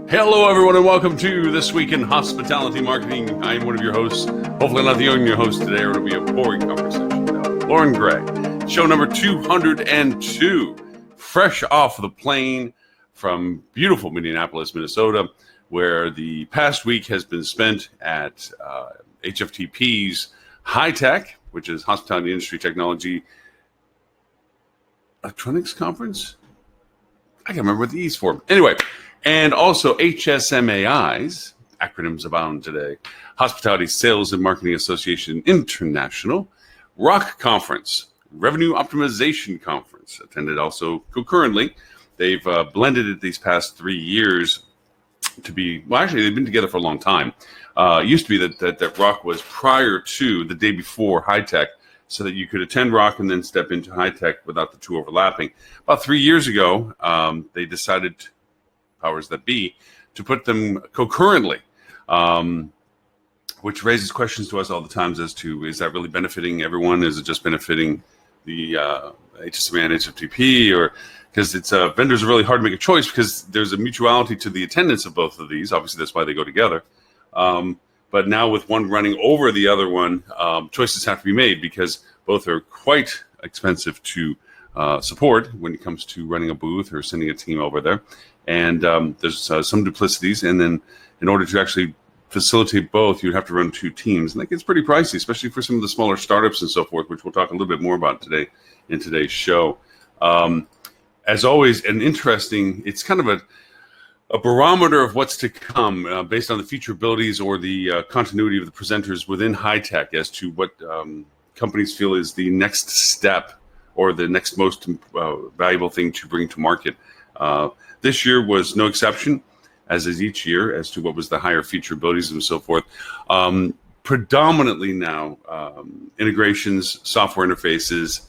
Hello, everyone, and welcome to This Week in Hospitality Marketing. I'm one of your hosts. Hopefully not the only host today, or it'll be a boring conversation. Lauren Gray, show number 202, fresh off the plane from beautiful Minneapolis, Minnesota, where the past week has been spent at HFTP's HITEC, which is Hospitality Industry Technology Electronics Conference. I can't remember what the E's for. Anyway, and also HSMAI's, acronyms abound today, Hospitality Sales and Marketing Association International, ROC Conference, Revenue Optimization Conference, attended also concurrently. They've blended it these past 3 years to be, well, actually, they've been together for a long time. It used to be that ROC was prior to the day before HITEC, so that you could attend ROC and then step into HITEC without the two overlapping. About 3 years ago, they decided, powers that be, to put them concurrently, which raises questions to us all the times as to, is that really benefiting everyone? Is it just benefiting the HSMA and HFTP? Or because it's vendors are really hard to make a choice because there's a mutuality to the attendance of both of these. Obviously, that's why they go together. But now with one running over the other one, choices have to be made because both are quite expensive to support when it comes to running a booth or sending a team over there. And there's some duplicities. And then in order to actually facilitate both, you'd have to run two teams. And that gets pretty pricey, especially for some of the smaller startups and so forth, which we'll talk a little bit more about today in today's show. As always, it's kind of a barometer of what's to come based on the future abilities or the continuity of the presenters within HITEC as to what companies feel is the next step or the next most valuable thing to bring to market. This year was no exception, as is each year, as to what was the higher feature abilities and so forth. Predominantly now, integrations, software interfaces,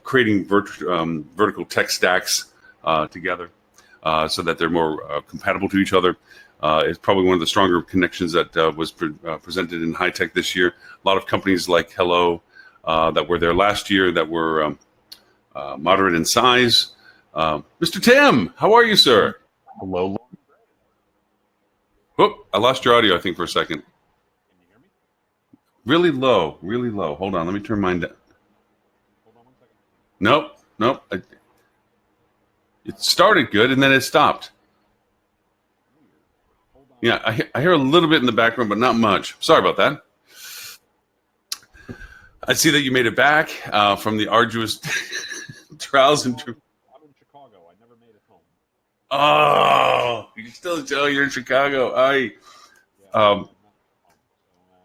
creating vertical tech stacks together so that they're more compatible to each other. It's probably one of the stronger connections that was presented in HITEC this year. A lot of companies like Hello that were there last year that were moderate in size. Mr. Tim, how are you, sir? Hello. Whoop, I lost your audio, I think, for a second. Can you hear me? Really low, really low. Hold on, let me turn mine down. Hold on 1 second. Nope. It started good, and then it stopped. Hold on. Yeah, I hear a little bit in the background, but not much. Sorry about that. I see that you made it back from the arduous trials and... I'm in Chicago. I never made it home. Oh, you're in Chicago.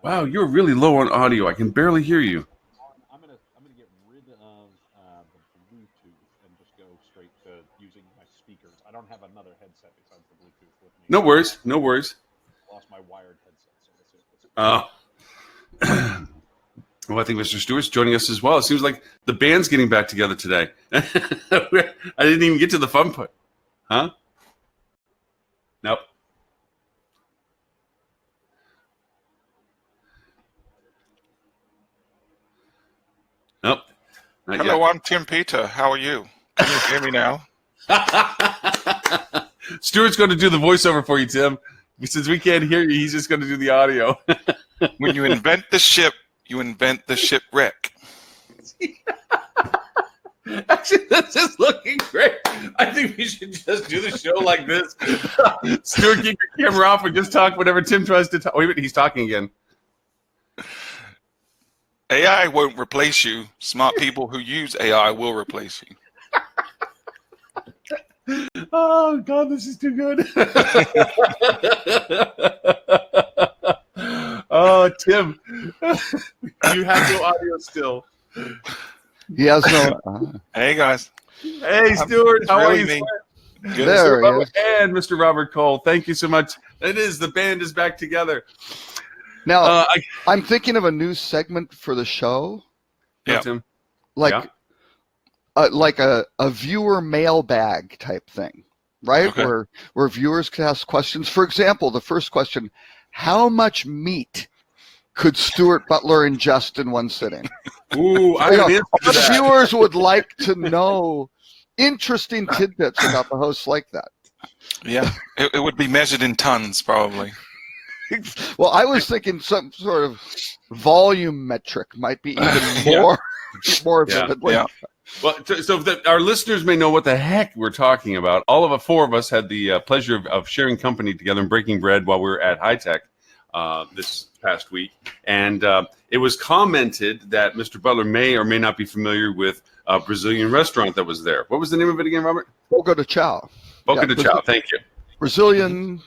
Wow, you're really low on audio. I can barely hear you. I'm gonna get rid of the Bluetooth and just go straight to using my speakers. I don't have another headset besides the Bluetooth with me. No worries. Lost my wired headset, so that's it. Well, I think Mr. Stewart's joining us as well. It seems like the band's getting back together today. I didn't even get to the fun part. Huh? Nope. Nope. Hello, I'm Tim Peter. How are you? Can you hear me now? Stuart's going to do the voiceover for you, Tim. Since we can't hear you, he's just going to do the audio. When you invent the ship, you invent the shipwreck. Actually, this is looking great. I think we should just do the show like this. Stuart, keep your camera off and just talk whenever Tim tries to talk. Wait a minute, he's talking again. AI won't replace you. Smart people who use AI will replace you. Oh, God, this is too good. Oh, Tim, you have no audio still. He has no. Hey, guys. Hey, Stuart, how are you? Good. There he is. And Mr. Robert Cole, thank you so much. The band is back together. Now, I'm thinking of a new segment for the show. Yeah. Tim. Like a viewer mailbag type thing, right? Okay. Where viewers can ask questions. For example, the first question, how much meat could Stuart Butler ingest in one sitting? Ooh, I have an answer to The that. viewers would like to know interesting tidbits about the hosts like that. Yeah, it would be measured in tons, probably. Well, I was thinking some sort of volume metric might be even Yeah. more Yeah. vividly. Yeah. Well, so that our listeners may know what the heck we're talking about. All of the four of us had the pleasure of sharing company together and breaking bread while we were at High Tech this past week. And it was commented that Mr. Butler may or may not be familiar with a Brazilian restaurant that was there. What was the name of it again, Robert? Boca de Chao. Boca Yeah, de Chao. Thank you. Brazilian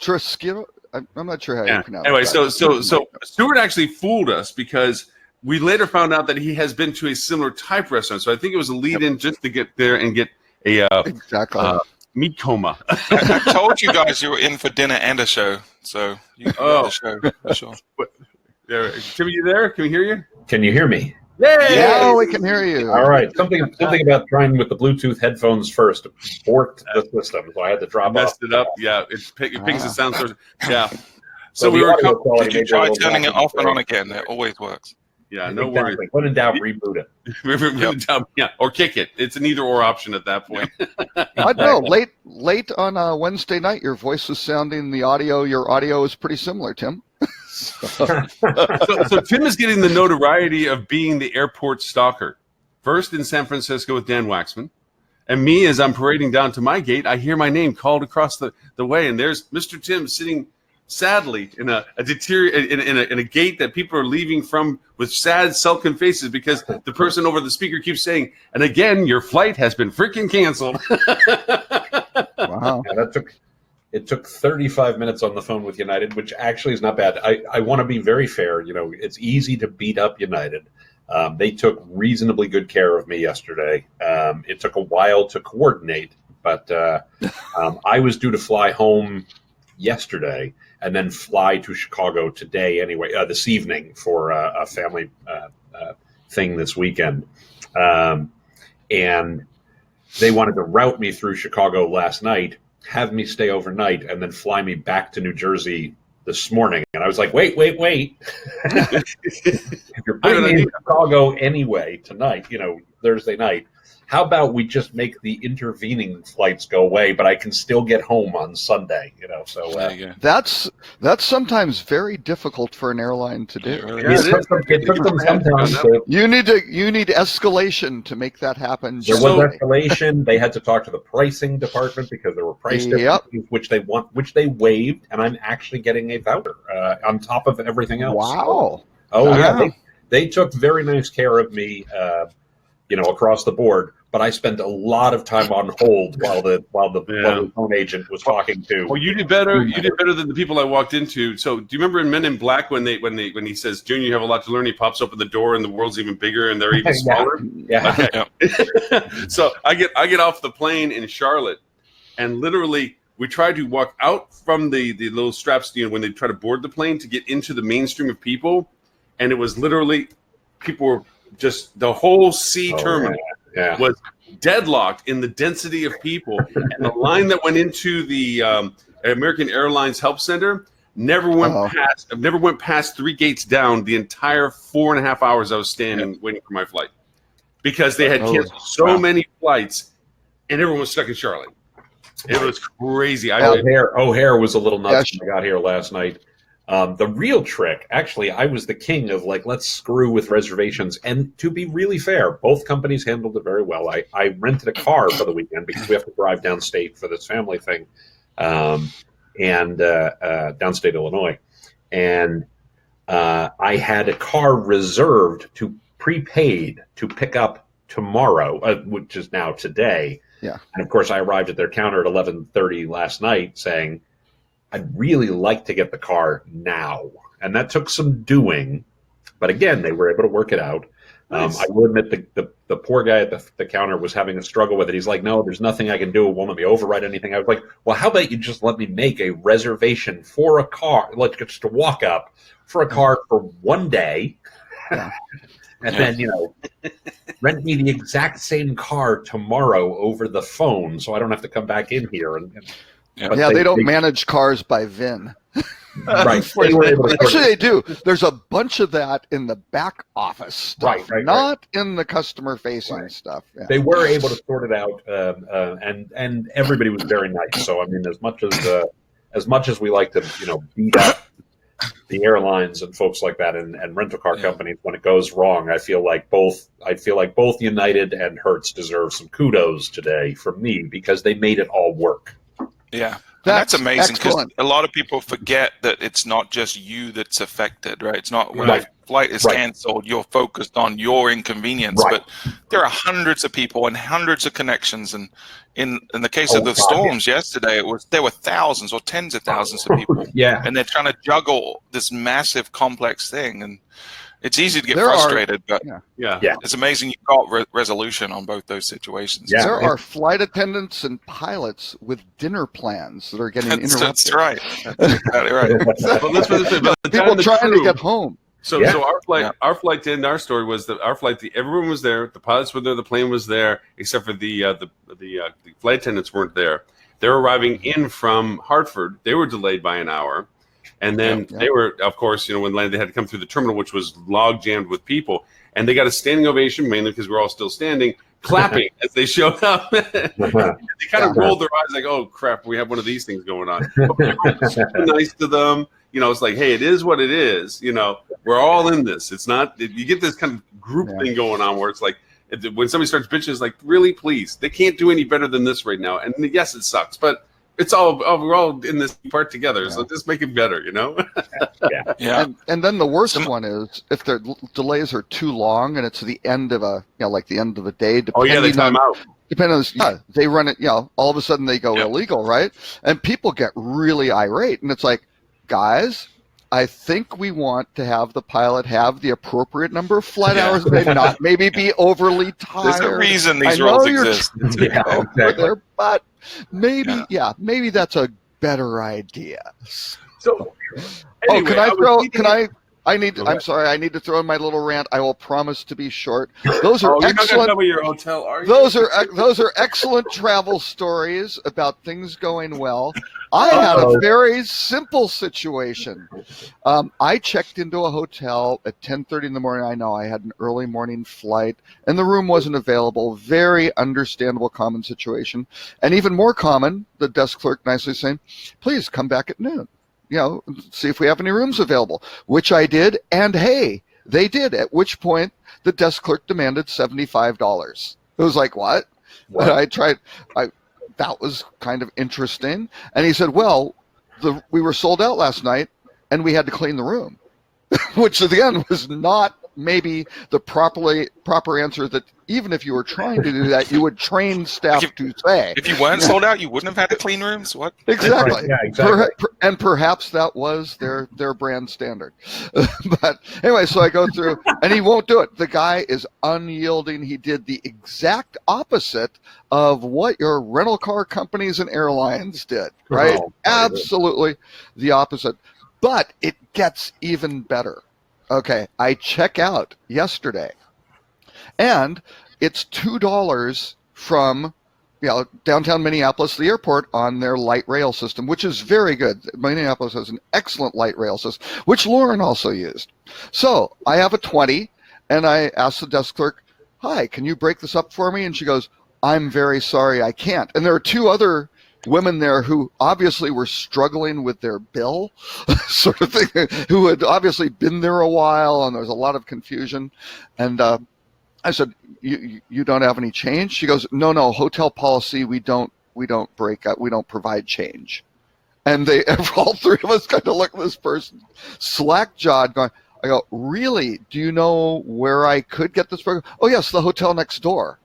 churrasquero. I'm not sure how you pronounce Anyway, that. so Stuart actually fooled us because we later found out that he has been to a similar type restaurant. So I think it was a lead-in just to get there and get a Exactly. meat coma. I told you guys you were in for dinner and a show, so you got Oh. the show for sure. There, Tim, you there? Can we hear you? Can you hear me? Yay! Yeah, we can hear you. All right. Something about trying with the Bluetooth headphones first borked the system, so I had to drop off. Messed it up. Yeah, it pings the sound source. Yeah. So So we the were. audio quality Did you may be a try little turning it back off and on frame. again? It always works. Yeah, no worries. Exactly. When in doubt, reboot it. Yeah, or kick it. It's an either or option at that point. I know. Late on Wednesday night, your voice was sounding. Your audio is pretty similar, Tim. So Tim is getting the notoriety of being the airport stalker. First in San Francisco with Dan Waxman. And me, as I'm parading down to my gate, I hear my name called across the way. And there's Mr. Tim sitting sadly in in a gate that people are leaving from with sad, sunken faces because the person over the speaker keeps saying, and again, your flight has been freaking canceled. Wow. Yeah, it took 35 minutes on the phone with United, which actually is not bad. I want to be very fair. You know, it's easy to beat up United. They took reasonably good care of me yesterday. It took a while to coordinate, but I was due to fly home yesterday and then fly to Chicago today anyway, this evening for a family thing this weekend. And they wanted to route me through Chicago last night, have me stay overnight, and then fly me back to New Jersey this morning. And I was like, wait. If you're putting me in Chicago anyway tonight, Thursday night, how about we just make the intervening flights go away, but I can still get home on Sunday, So There you go. That's sometimes very difficult for an airline to do. It really Yeah, is. it took them some time to. You need escalation to make that happen. There was gently. escalation. They had to talk to the pricing department because there were price Yep. differences, which they waived, and I'm actually getting a voucher on top of everything else. Wow. Oh yeah, Wow. they took very nice care of me, across the board. But I spent a lot of time on hold while the phone agent was talking to. Well, you did better. You did better than the people I walked into. So, do you remember in Men in Black when he says, "Junior, you have a lot to learn"? He pops open the door, and the world's even bigger, and they're even smaller. Yeah. Okay. So I get off the plane in Charlotte, and literally we tried to walk out from the little straps, when they try to board the plane to get into the mainstream of people, and it was literally people were just the whole C terminal. Yeah. Was deadlocked in the density of people, and the line that went into the American Airlines Help Center never went past 3 gates down the entire 4.5 hours I was standing waiting for my flight, because they had canceled so many flights, and everyone was stuck in Charlotte. It was crazy. O'Hare was a little nuts Yeah. when I got here last night. The real trick, actually, I was the king of let's screw with reservations. And to be really fair, both companies handled it very well. I rented a car for the weekend because we have to drive downstate for this family thing, and downstate Illinois. And I had a car reserved prepaid to pick up tomorrow, which is now today. Yeah. And of course, I arrived at their counter at 11:30 last night saying, I'd really like to get the car now. And that took some doing. But again, they were able to work it out. Nice. I will admit the poor guy at the counter was having a struggle with it. He's like, no, there's nothing I can do. It won't let me override anything. I was like, well, how about you just let me make a reservation for a car, just to walk up for a car for one day. Yeah. And then, rent me the exact same car tomorrow over the phone so I don't have to come back in here. But Yeah, they don't manage cars by VIN. Right. They were able to Actually, they do. There's a bunch of that in the back office stuff, Right. not in the customer-facing Right. stuff. Yeah. They were able to sort it out, and everybody was very nice. So I mean, as much as we like to beat up the airlines and folks like that and rental car companies when it goes wrong, I feel like both United and Hertz deserve some kudos today from me because they made it all work. Yeah. That's amazing because excellent. a lot of people forget that it's not just you that's affected, right? It's not when Right. a flight is Right. canceled, you're focused on your inconvenience, Right. but there are hundreds of people and hundreds of connections. And in the case of the God, storms yesterday, there were thousands or tens of thousands of people, Yeah. and they're trying to juggle this massive, complex thing. And it's easy to get There are- frustrated, but Yeah. Yeah. it's amazing you got resolution on both those situations. Yeah. There are flight attendants and pilots with dinner plans that are getting interrupted. That's right. That's exactly right. But let's put it this way, by the time People the trying crew- to get home. So, Yeah. so Yeah. our flight to end our story was that our flight, everyone was there, the pilots were there, the plane was there, except for the flight attendants weren't there. They're arriving in from Hartford. They were delayed by an hour, and then Yeah. they were, of course, when they had to come through the terminal, which was log jammed with people, and they got a standing ovation mainly because we're all still standing, clapping as they showed up. They kind of rolled their eyes like, "Oh crap, we have one of these things going on." But people were super nice to them. It's like, hey, it is what it is. We're all in this. It's not. You get this kind of group thing going on where it's like, when somebody starts bitching, it's like, really, please, they can't do any better than this right now. And yes, it sucks, but it's we're all in this part together. So just make it better, Yeah. And then the worst one is if the delays are too long and it's the end of like the end of the day. Oh yeah, they time out. Depending on they run it. All of a sudden they go illegal, right? And people get really irate, and it's like, guys, I think we want to have the pilot have the appropriate number of flight hours, maybe be overly tired. There's a reason these I know rules you're exist. Yeah, exactly. there, but maybe that's a better idea. So, anyway, can I was throw? thinking- Can I? Go I'm ahead. sorry. I need to throw in my little rant. I will promise to be short. Those are Oh, you're not going to excellent. tell me your hotel, are you? Those are excellent travel stories about things going well. I had a very simple situation. I checked into a hotel at 10:30 in the morning. I know I had an early morning flight, and the room wasn't available. Very understandable, common situation. And even more common, the desk clerk nicely saying, "Please come back at noon. See if we have any rooms available," which I did. And hey, they did, at which point the desk clerk demanded $75. It was like, what? And I tried, that was kind of interesting. And he said, well, we were sold out last night and we had to clean the room, which again was not maybe the proper answer that even if you were trying to do that, you would train staff to say. If you weren't sold out, you wouldn't have had to clean rooms? What? Exactly. Right, yeah, exactly. And perhaps that was their brand standard. But anyway, so I go through, and he won't do it. The guy is unyielding. He did the exact opposite of what your rental car companies and airlines did, right? Oh, Absolutely the opposite. But it gets even better. Okay, I check out yesterday, and it's $2 from downtown Minneapolis, the airport, on their light rail system, which is very good. Minneapolis has an excellent light rail system, which Lauren also used. So I have a 20, and I asked the desk clerk, "Hi, can you break this up for me?" And she goes, "I'm very sorry, I can't." And there are two other women there who obviously were struggling with their bill, sort of thing, who had obviously been there a while, and there was a lot of confusion. And I said, you don't have any change?" She goes, no, hotel policy, we don't break up, we don't provide change. And all three of us kind of look at this person, slack-jawed, going, I go, "Really? Do you know where I could get this program?" "Oh, yes, the hotel next door."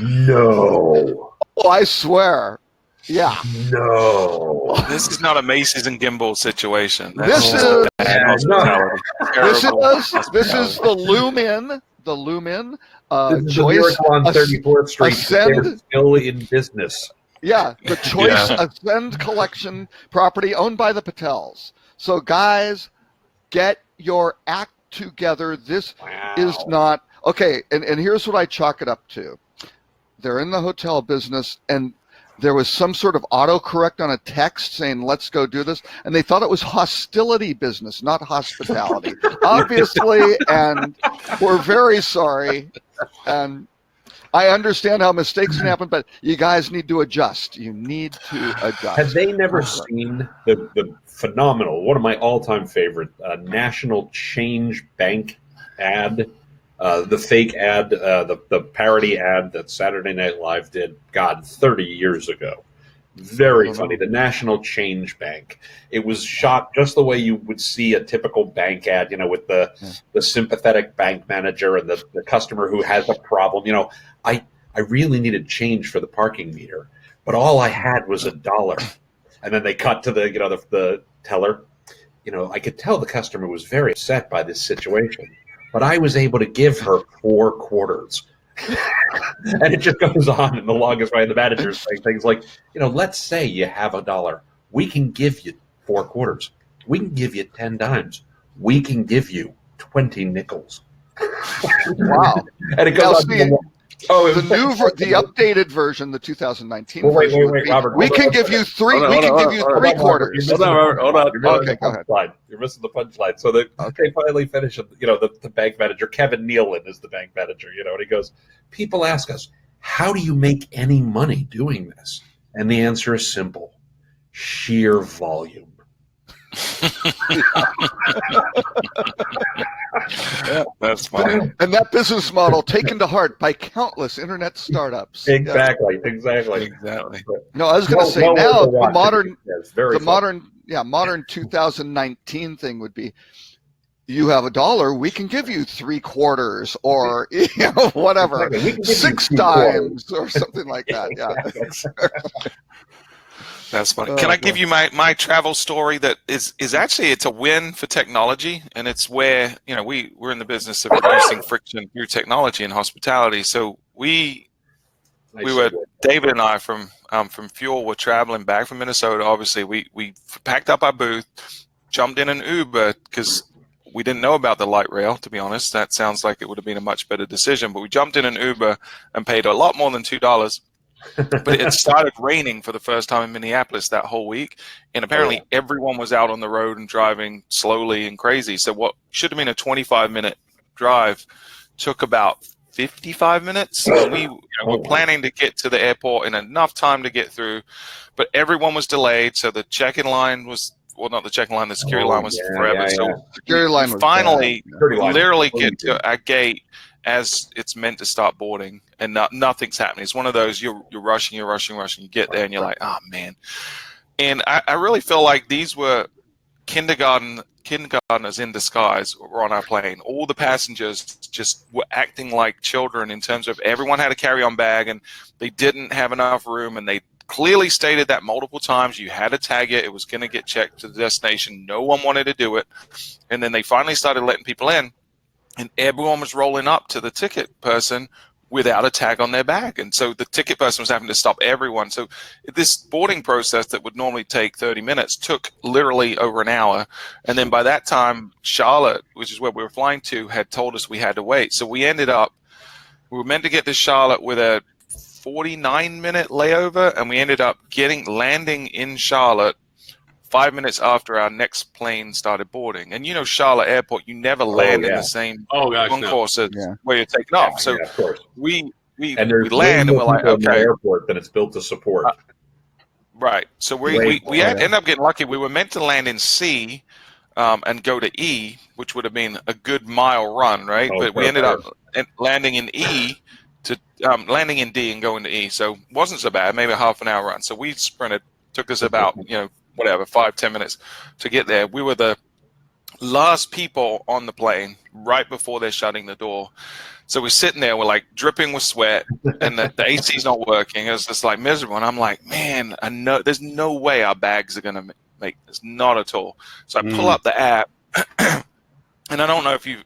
No. Oh, I swear. Yeah. No. This is not a Macy's and Gimbal situation. This just is- bad hospitality. This Terrible is hospitality. the Lumen. The Lumen. This is the Choice. miracle on 34th Street. Ascend- They're still in business. Yeah, the Choice Ascend Collection property owned by the Patels. So, guys, get your act together. This is not okay. And here's what I chalk it up to. They're in the hotel business, and there was some sort of autocorrect on a text saying, let's go do this. And they thought it was hostility business, not hospitality, obviously. And we're very sorry. And I understand how mistakes can happen, but you guys need to adjust. You need to adjust. Had they never seen the phenomenal, one of my all-time favorite, National Change Bank ad, the fake ad, the parody ad that Saturday Night Live did, God, 30 years ago. Very funny. The National Change Bank. It was shot just the way you would see a typical bank ad, with the sympathetic bank manager and the customer who has a problem. I really needed change for the parking meter, but all I had was $1. And then they cut to the teller. I could tell the customer was very upset by this situation, but I was able to give her 4 quarters. And it just goes on in the longest way. The manager's saying things like, let's say you have $1. We can give you 4 quarters. We can give you 10 dimes. We can give you 20 nickels. Wow. And it goes on. The updated version, the 2019 version. Wait, Robert. We can give you 3 quarters. Hold on. Okay, go ahead. You're missing the punchline. So they finally finish. The bank manager, Kevin Nealon, is the bank manager. And he goes, people ask us, how do you make any money doing this? And the answer is simple: sheer volume. Yeah, that's fine. And that business model taken to heart by countless internet startups. Exactly. No, I was going to say now the modern 2019 thing would be, you have $1, we can give you 3 quarters, or whatever, 6 dimes or something like that. Yeah. That's funny. Can I give you my travel story that is actually, it's a win for technology, and it's where, we're in the business of reducing friction through technology and hospitality. So we were, David and I from Fuel were traveling back from Minnesota. Obviously, we packed up our booth, jumped in an Uber because we didn't know about the light rail, to be honest. That sounds like it would have been a much better decision, but we jumped in an Uber and paid a lot more than $2. But it started raining for the first time in Minneapolis that whole week, and apparently everyone was out on the road and driving slowly and crazy. So what should have been a 25-minute drive took about 55 minutes. And we were planning to get to the airport in enough time to get through, but everyone was delayed. So the check-in line was, well, not the check-in line, the security line was forever. So security line was finally literally get to our gate as it's meant to start boarding, and nothing's happening. It's one of those, you're rushing, you get there and you're like, oh man. And I really feel like these were kindergartners in disguise were on our plane. All the passengers just were acting like children in terms of everyone had a carry-on bag and they didn't have enough room, and they clearly stated that multiple times. You had to tag it. It was going to get checked to the destination. No one wanted to do it. And then they finally started letting people in, and everyone was rolling up to the ticket person without a tag on their bag. And so the ticket person was having to stop everyone. So this boarding process that would normally take 30 minutes took literally over an hour. And then by that time, Charlotte, which is where we were flying to, had told us we had to wait. So we were meant to get to Charlotte with a 49-minute layover, and we ended up landing in Charlotte 5 minutes after our next plane started boarding. And Charlotte Airport, you never land in the same concourse as where you're taking off. So of course. we and land and we're like, okay, airport that it's built to support. Right. So we ended up getting lucky. We were meant to land in C and go to E, which would have been a good mile run, right? But we ended up landing in E to landing in D and going to E. So it wasn't so bad, maybe a half an hour run. So we sprinted. Took us about 5-10 minutes to get there. We were the last people on the plane right before they're shutting the door. So we're sitting there, we're like dripping with sweat, and the AC's not working. It was just like miserable. And I'm like, man, I know there's no way our bags are going to make this. Not at all. So I pull up the app, and I don't know if you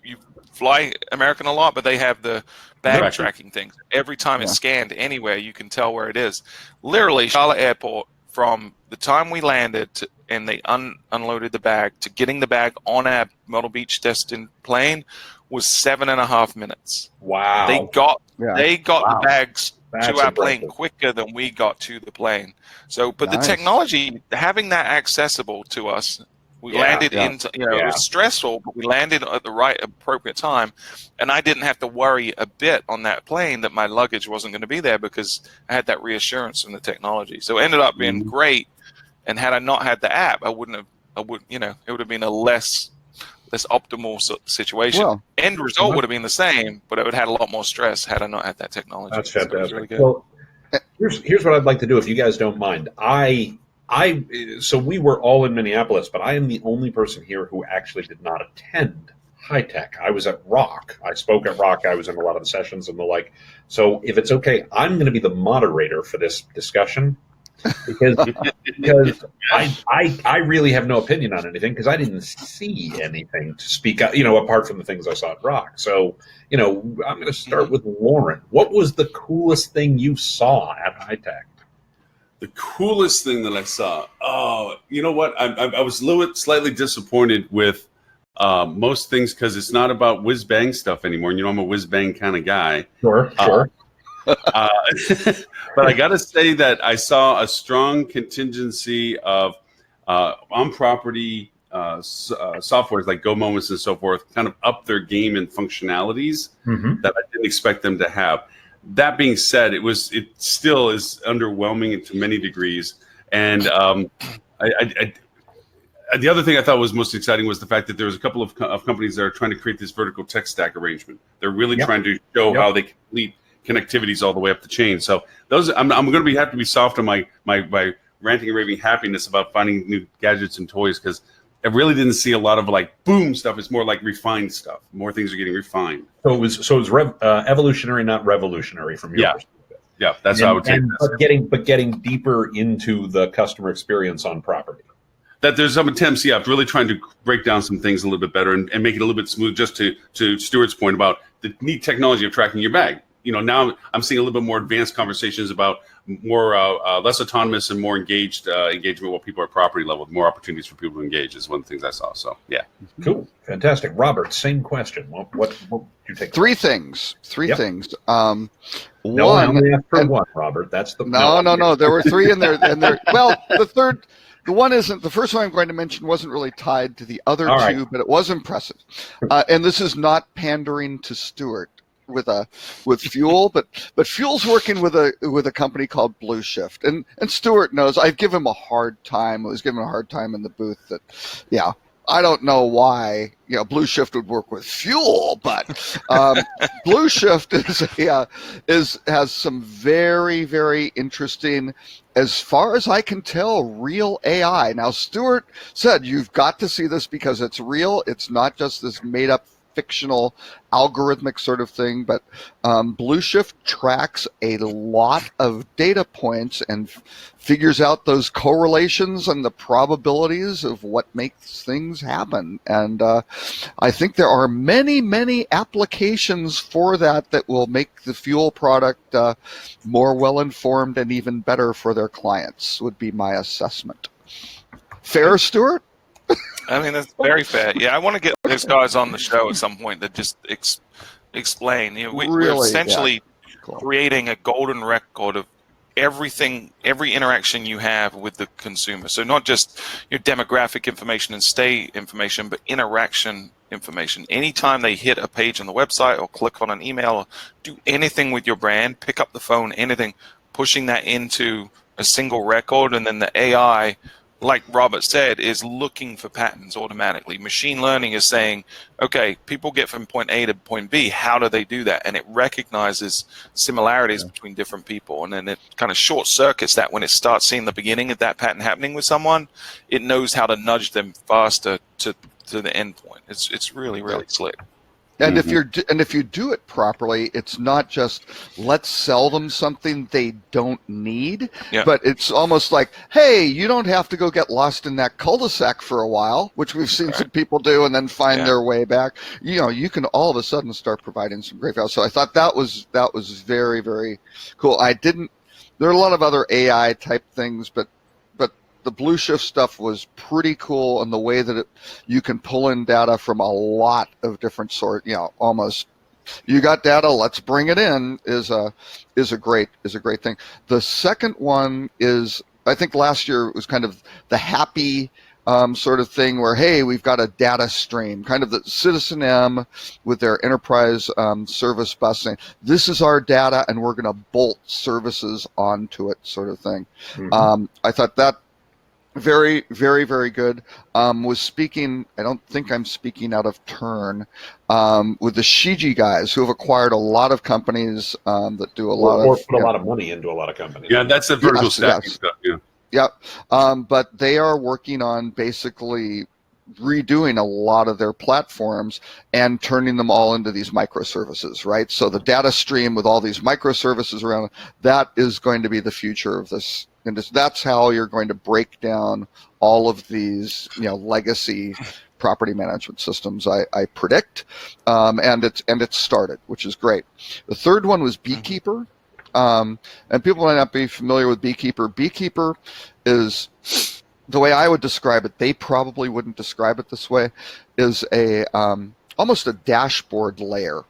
fly American a lot, but they have the bag tracking things. Every time it's scanned anywhere, you can tell where it is. Literally, Charlotte Airport, from the time we landed and they unloaded the bag to getting the bag on our Myrtle Beach destined plane was 7.5 minutes. Wow. They got the bags That's to our plane impressive. quicker than we got to the plane. So, but Nice. the technology, having that accessible to us, we Yeah, landed yeah. into, it was stressful, but we landed at the right appropriate time. And I didn't have to worry a bit on that plane that my luggage wasn't going to be there because I had that reassurance from the technology. So it ended up being great. And had I not had the app, it would have been a less optimal situation. Well, End result would have been the same, but it would have had a lot more stress had I not had that technology. That's So it was fantastic. really good. Well, here's what I'd like to do if you guys don't mind. So we were all in Minneapolis, but I am the only person here who actually did not attend High Tech. I was at Rock. I spoke at Rock. I was in a lot of the sessions and the like. So if it's okay, I'm going to be the moderator for this discussion because I really have no opinion on anything because I didn't see anything to speak out, apart from the things I saw at Rock. So, I'm going to start with Lauren. What was the coolest thing you saw at High Tech? The coolest thing that I saw. Oh, you know what? I was a little bit slightly disappointed with most things because it's not about whiz bang stuff anymore. And I'm a whiz bang kind of guy. Sure. But I got to say that I saw a strong contingency of on-property softwares like Go Moments and so forth kind of up their game and functionalities that I didn't expect them to have. That being said, it still is underwhelming to many degrees. And the other thing I thought was most exciting was the fact that there was a couple of companies that are trying to create this vertical tech stack arrangement. They're really trying to show how they complete connectivities all the way up the chain. So those, I'm going to have to be soft on my ranting and raving happiness about finding new gadgets and toys because I really didn't see a lot of like boom stuff. It's more like refined stuff. More things are getting refined. So it was evolutionary, not revolutionary from your perspective. Yeah, that's how I would take this. But getting deeper into the customer experience on property. That there's some attempts, of really trying to break down some things a little bit better and make it a little bit smooth. Just to Stuart's point about the neat technology of tracking your bag. Now I'm seeing a little bit more advanced conversations about more less autonomous and more engaged engagement while people are at property level. More opportunities for people to engage is one of the things I saw. So yeah, cool, fantastic. Robert, same question. What did you take? Three things. No, One, only after one, Robert. That's the no. There were three in there, well, the one isn't. The first one I'm going to mention wasn't really tied to the other two, but it was impressive. And this is not pandering to Stuart with Fuel, but Fuel's working with a company called Blue Shift, and Stuart knows I've given him a hard time. I was giving him a hard time in the booth that, I don't know why Blue Shift would work with Fuel, but Blue Shift has some very, very interesting, as far as I can tell, real AI. Now, Stuart said you've got to see this because it's real. It's not just this made up fictional algorithmic sort of thing, but Blue Shift tracks a lot of data points and figures out those correlations and the probabilities of what makes things happen. And I think there are many, many applications for that will make the Fuel product more well-informed and even better for their clients, would be my assessment. Fair, Stuart? I mean, that's very fair. Yeah, I want to get those guys on the show at some point that just explain. We're essentially creating a golden record of everything, every interaction you have with the consumer. So not just your demographic information and stay information, but interaction information. Anytime they hit a page on the website or click on an email or do anything with your brand, pick up the phone, anything, pushing that into a single record, and then the AI, like Robert said, is looking for patterns automatically. Machine learning is saying, okay, people get from point A to point B. How do they do that? And it recognizes similarities between different people. And then it kind of short circuits that when it starts seeing the beginning of that pattern happening with someone, it knows how to nudge them faster to the end point. It's really, really slick. And if you do it properly, it's not just let's sell them something they don't need, but it's almost like, hey, you don't have to go get lost in that cul-de-sac for a while, which we've seen some people do and then find their way back. You can all of a sudden start providing some great value. So I thought that was very, very cool. There are a lot of other AI type things, but the Blue Shift stuff was pretty cool, and the way that you can pull in data from a lot of different almost You got data, let's bring it in is a great thing. The second one is, I think last year it was kind of the happy sort of thing where, hey, we've got a data stream, kind of the Citizen M with their enterprise service bus saying, this is our data and we're going to bolt services onto it, sort of thing. I thought that very, very, very good. Was speaking, I don't think I'm speaking out of turn, with the Shiji guys who have acquired a lot of companies that do a lot or of... put a lot of money into a lot of companies. Yeah, that's the vertical stacking yes. stuff. Yeah. Yep. But they are working on basically redoing a lot of their platforms and turning them all into these microservices, right? So the data stream with all these microservices around, that is going to be the future of this. And that's how you're going to break down all of these, legacy property management systems, I predict. And it's started, which is great. The third one was Beekeeper. And people might not be familiar with Beekeeper. Beekeeper is, the way I would describe it, they probably wouldn't describe it this way, is a almost a dashboard layer.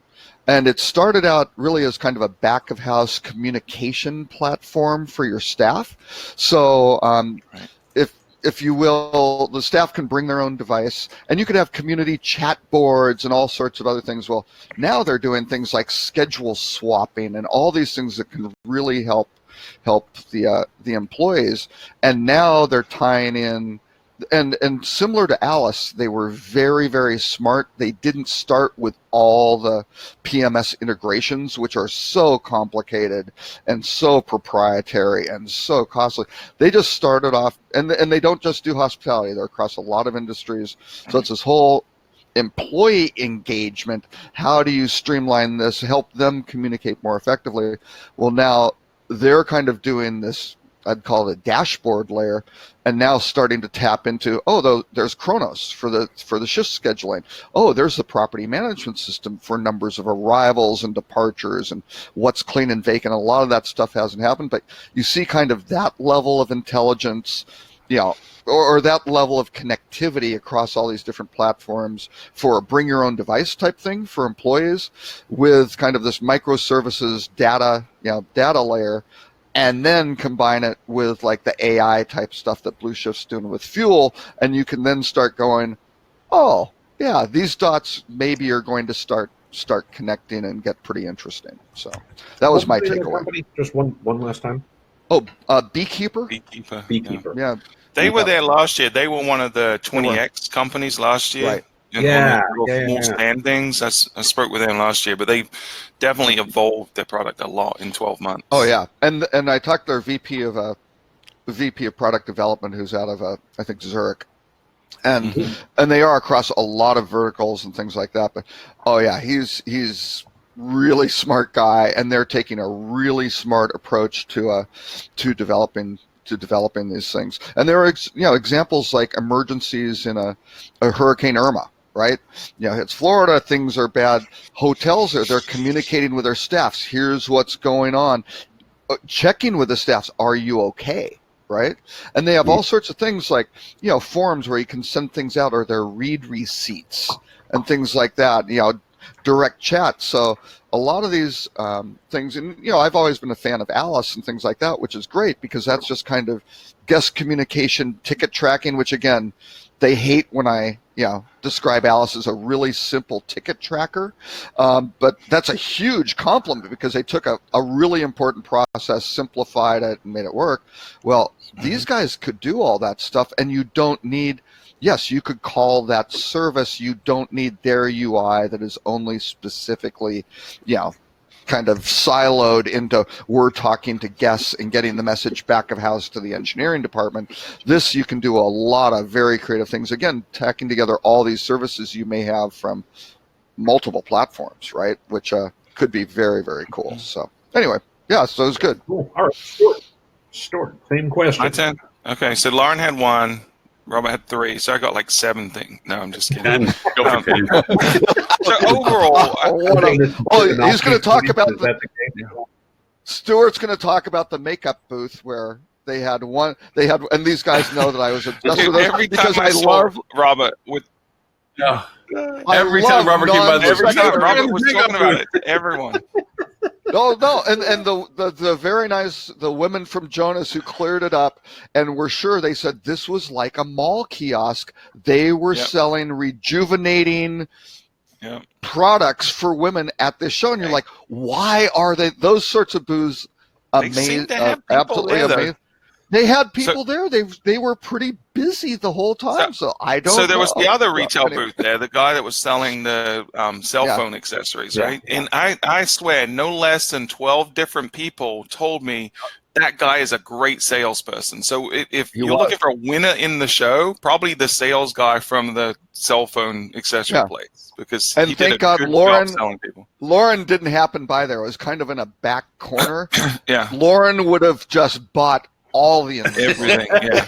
And it started out really as kind of a back of house communication platform for your staff. So if you will, the staff can bring their own device, and you could have community chat boards and all sorts of other things. Well, now they're doing things like schedule swapping and all these things that can really help the employees. And now they're tying in, and similar to Alice, they were very, very smart. They didn't start with all the PMS integrations, which are so complicated and so proprietary and so costly. They just started off, and they don't just do hospitality. They're across a lot of industries. So it's this whole employee engagement. How do you streamline this, help them communicate more effectively? Well, now they're kind of doing this, I'd call it a dashboard layer, and now starting to tap into, there's Kronos for the shift scheduling. Oh, there's the property management system for numbers of arrivals and departures and what's clean and vacant. A lot of that stuff hasn't happened, but you see kind of that level of intelligence, or that level of connectivity across all these different platforms for a bring your own device type thing for employees, with kind of this microservices data layer. And then combine it with like the AI type stuff that Blue Shift's doing with Fuel, and you can then start going, oh yeah, these dots maybe are going to start connecting and get pretty interesting. So that was my takeaway. Just one last time. Oh, Beekeeper. Beekeeper. Yeah. They were there last year. They were one of the 20X companies last year. Right. More standings. I spoke with them last year, but they definitely evolved their product a lot in 12 months. Oh yeah, and I talked to their VP of product development, who's out of I think Zurich, and they are across a lot of verticals and things like that. But oh yeah, he's really smart guy, and they're taking a really smart approach to developing these things. And there are examples like emergencies in a Hurricane Irma. Right? It's Florida, things are bad. Hotels they're communicating with their staffs. Here's what's going on. Checking with the staffs, are you okay? Right? And they have all sorts of things like, forms where you can send things out, or their read receipts and things like that, direct chat. So a lot of these things, and I've always been a fan of Alice and things like that, which is great because that's just kind of guest communication, ticket tracking, which again, they hate when I describe Alice as a really simple ticket tracker, but that's a huge compliment because they took a really important process, simplified it, and made it work. Well, these guys could do all that stuff, and you don't need, yes, you could call that service. You don't need their UI that is only specifically, kind of siloed into we're talking to guests and getting the message back of house to the engineering department. This, you can do a lot of very creative things. Again, tacking together all these services you may have from multiple platforms, right? Which could be very, very cool. So anyway, so it was good. Cool. All right, Stuart, same question. My turn. Okay, so Lauren had 1. Robert had 3, so I got like 7 things. No, I'm just kidding. And go for it. So overall, he's going to talk about Stuart's going to talk about the makeup booth where they had, and these guys know that I was obsessed with it every because time I love Robert with I Every time love Robert came by, Every Like, time "Hey, Robert man, was big talking up about booth." it, everyone. No, no, and the very nice the women from Jonas who cleared it up and were sure, they said this was like a mall kiosk. They were Yep. selling rejuvenating Yep. products for women at this show, and you're Right. like, why are they those sorts of booths? They seem to have people Absolutely there, though. amazing. They had people there. They were pretty busy the whole time. So I don't. So there was the know. other So, retail anyway. booth there, the guy that was selling the cell Yeah. phone accessories, Yeah, right? And I swear, no less than 12 different people told me that guy is a great salesperson. So if He you're was. looking for a winner in the show, probably the sales guy from the cell phone accessory Yeah. place, because And he did thank a God good Lauren- job selling people. Lauren didn't happen by there. It was kind of in a back corner. Yeah. Lauren would have just bought all the Everything, yeah.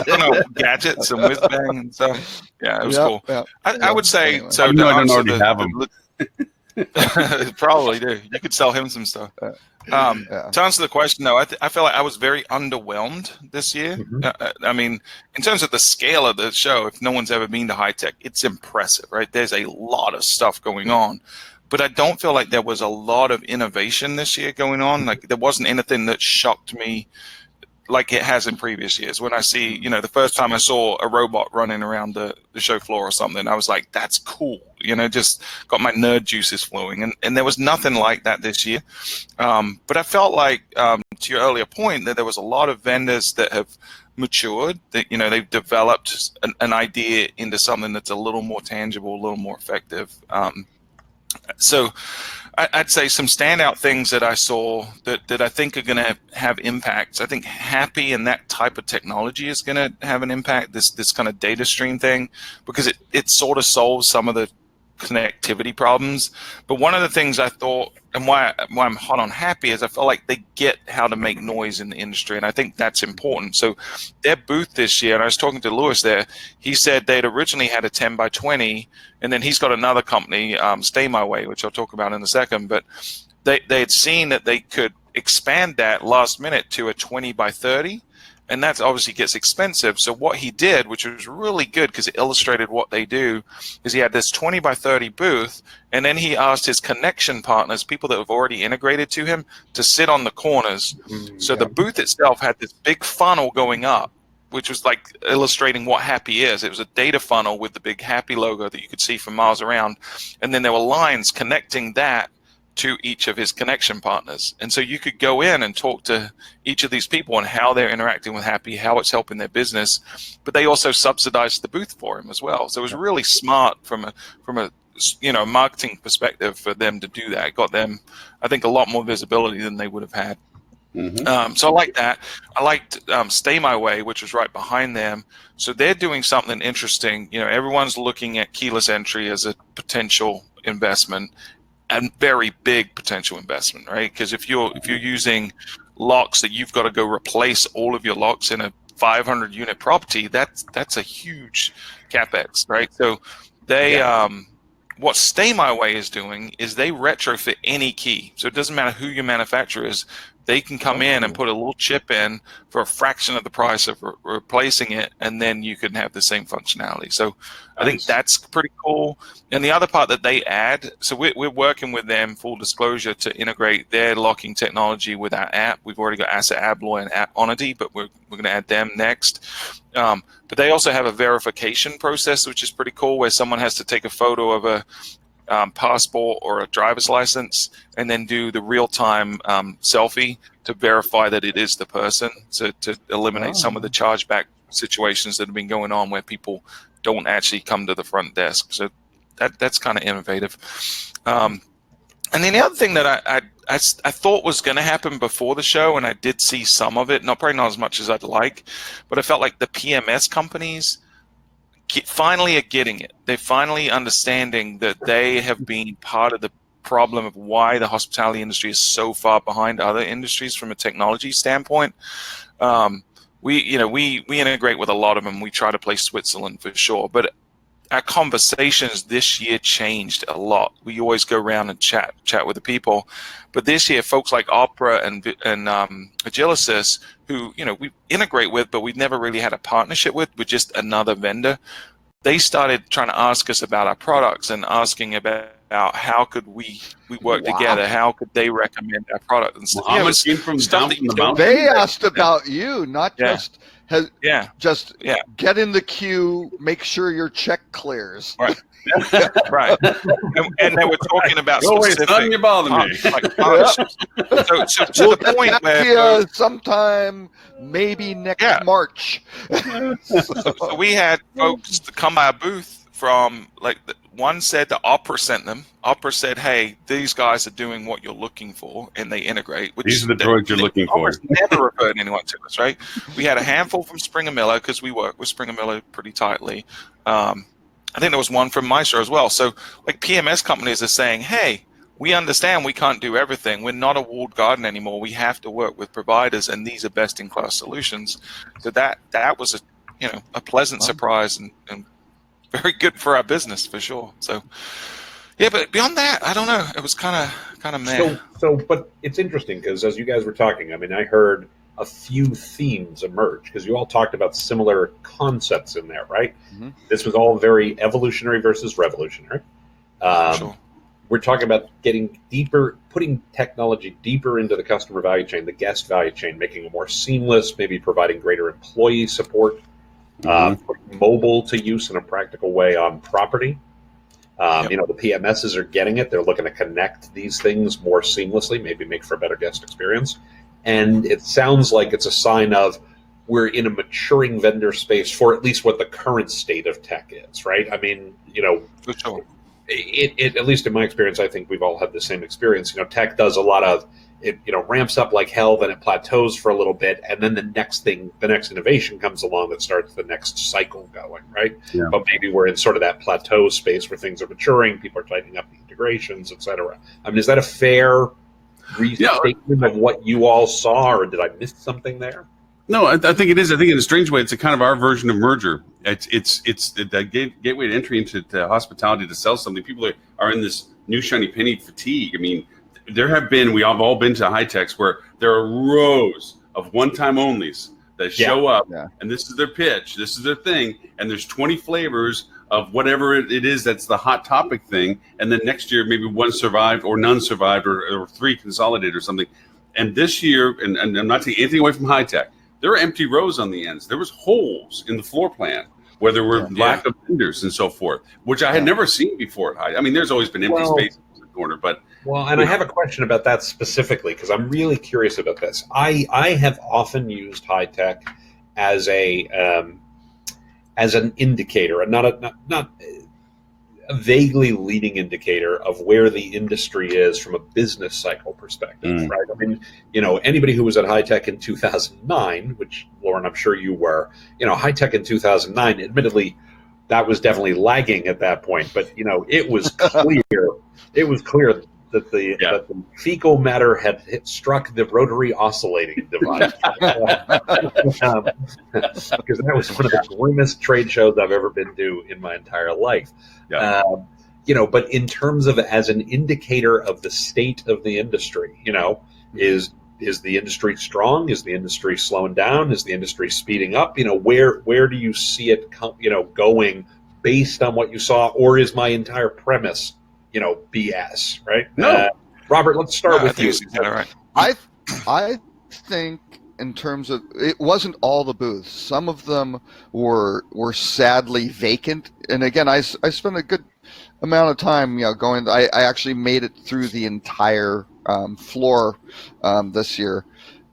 You know, gadgets and whiz bang and stuff. Yeah, it was cool. Yeah. I would say Anyway. so. I know to I don't answer already have them. Probably do. You could sell him some stuff. Yeah. To answer the question, though, I feel like I was very underwhelmed this year. Mhm. I mean, in terms of the scale of the show, if no one's ever been to High Tech, it's impressive, right? There's a lot of stuff going on. But I don't feel like there was a lot of innovation this year going on. Like, there wasn't anything that shocked me like it has in previous years. When I see, you know, the first time I saw a robot running around the show floor or something, I was like, that's cool. You know, just got my nerd juices flowing. And there was nothing like that this year. But I felt like, to your earlier point, that there was a lot of vendors that have matured, that, you know, they've developed an idea into something that's a little more tangible, a little more effective. So I'd say some standout things that I saw that I think are going to have impacts. I think Happy and that type of technology is going to have an impact, this kind of data stream thing, because it sort of solves some of the connectivity problems. But one of the things I thought, and why I'm hot on Happy, is I felt like they get how to make noise in the industry, and I think that's important. So their booth this year, and I was talking to Lewis there, he said they'd originally had a 10 by 20, and then he's got another company, Stay My Way, which I'll talk about in a second, but they had seen that they could expand that last minute to a 20 by 30, and that obviously gets expensive. So what he did, which was really good because it illustrated what they do, is he had this 20 by 30 booth, and then he asked his connection partners, people that have already integrated to him, to sit on the corners. So the booth itself had this big funnel going up, which was like illustrating what Happy is. It was a data funnel with the big Happy logo that you could see from miles around. And then there were lines connecting that to each of his connection partners. And so you could go in and talk to each of these people and how they're interacting with Happy, how it's helping their business. But they also subsidized the booth for him as well. So it was really smart from a you know, marketing perspective for them to do that. It got them, I think, a lot more visibility than they would have had. So I like that. I liked Stay My Way, which was right behind them. So they're doing something interesting. You know, everyone's looking at keyless entry as a potential investment, and very big potential investment, right? Because if you're using locks that you've got to go replace all of your locks in a 500 unit property, that's a huge capex, right? So they what Stay My Way is doing is they retrofit any key. So it doesn't matter who your manufacturer is. They can come in and put a little chip in for a fraction of the price of replacing it, and then you can have the same functionality. So I think that's pretty cool. And the other part that they add, so we're working with them, full disclosure, to integrate their locking technology with our app. We've already got Asset Abloy and App Onity, but we're going to add them next. But they also have a verification process, which is pretty cool, where someone has to take a photo of a passport or a driver's license and then do the real-time selfie to verify that it is the person, to eliminate some of the chargeback situations that have been going on where people don't actually come to the front desk. So that's kind of innovative. And then the other thing that I thought was going to happen before the show, and I did see some of it, probably not as much as I'd like, but I felt like the PMS companies finally are getting it. They're finally understanding that they have been part of the problem of why the hospitality industry is so far behind other industries from a technology standpoint. We integrate with a lot of them. We try to play Switzerland for sure, but our conversations this year changed a lot. We always go around and chat with the people, but this year, folks like Opera and Agilysys, who we integrate with, but we've never really had a partnership with just another vendor. they started trying to ask us about our products and asking about how could we work Wow. together, how could they recommend our product and stuff. Muhammad it was came from stuff down that from you the don't- mountain. They asked about you, not Yeah. just Yeah. get in the queue, make sure your check clears. Right. Right. And they were talking about Go away, son, specific you bother me. partnerships. So to We'll the get point back where to you sometime, maybe next Yeah. March. so we had folks to come by our booth from one said the Opera sent them. Opera said, "Hey, these guys are doing what you're looking for, and they integrate." Which These are the droids you're looking for. Opera's never referred anyone to us, right? We had a handful from Springer Miller because we work with Springer Miller pretty tightly. I think there was one from Maestro as well. So, like PMS companies are saying, "Hey, we understand we can't do everything. We're not a walled garden anymore. We have to work with providers, and these are best-in-class solutions." So that was a pleasant surprise and very good for our business for sure. So yeah, but beyond that, I don't know. It was kind of meh. But it's interesting because as you guys were talking, I mean, I heard a few themes emerge because you all talked about similar concepts in there, right? Mhm. This was all very evolutionary versus revolutionary. Sure. We're talking about getting deeper, putting technology deeper into the customer value chain, the guest value chain, making it more seamless, maybe providing greater employee support, putting mobile to use in a practical way on property. Yep. The PMSs are getting it. They're looking to connect these things more seamlessly, maybe make for a better guest experience. And it sounds like it's a sign of we're in a maturing vendor space for at least what the current state of tech is, right? I mean, For sure. it at least in my experience, I think we've all had the same experience. Tech does a lot of it, ramps up like hell, then it plateaus for a little bit, and then the next innovation comes along that starts the next cycle going, right? Yeah. But maybe we're in sort of that plateau space where things are maturing, people are tightening up the integrations, et cetera. I mean, is that a fair restatement of what you all saw, or did I miss something there? No, I think it is. I think in a strange way, it's a kind of our version of merger. It's that gateway to entry into hospitality to sell something. People are in this new shiny penny fatigue. I mean, we have all been to high techs where there are rows of one-time onlys that show up, and this is their pitch, this is their thing, and there's 20 flavors of whatever it is that's the hot topic thing, and then next year maybe one survived or none survived or three consolidated or something. And this year, and I'm not taking anything away from high tech, there were empty rows on the ends. There was holes in the floor plan where there were lack of vendors and so forth, which I had never seen before at high. I mean, there's always been empty space in the corner, but and I have a question about that specifically because I'm really curious about this. I have often used high tech as an indicator, and not a vaguely leading indicator of where the industry is from a business cycle perspective, right? I mean, anybody who was at high tech in 2009, which Lauren, I'm sure you were, high tech in 2009, admittedly, that was definitely lagging at that point, but it was clear. It was clear that the fecal matter had struck the rotary oscillating device. Because that was one of the grimmest trade shows I've ever been to in my entire life. Yeah. But in terms of as an indicator of the state of the industry, is the industry strong? Is the industry slowing down? Is the industry speeding up? Where do you see it going based on what you saw, or is my entire premise BS, right? No. Robert, let's start with you. Right. I think in terms of, it wasn't all the booths. Some of them were sadly vacant. And again, I spent a good amount of time, going. I actually made it through the entire floor this year,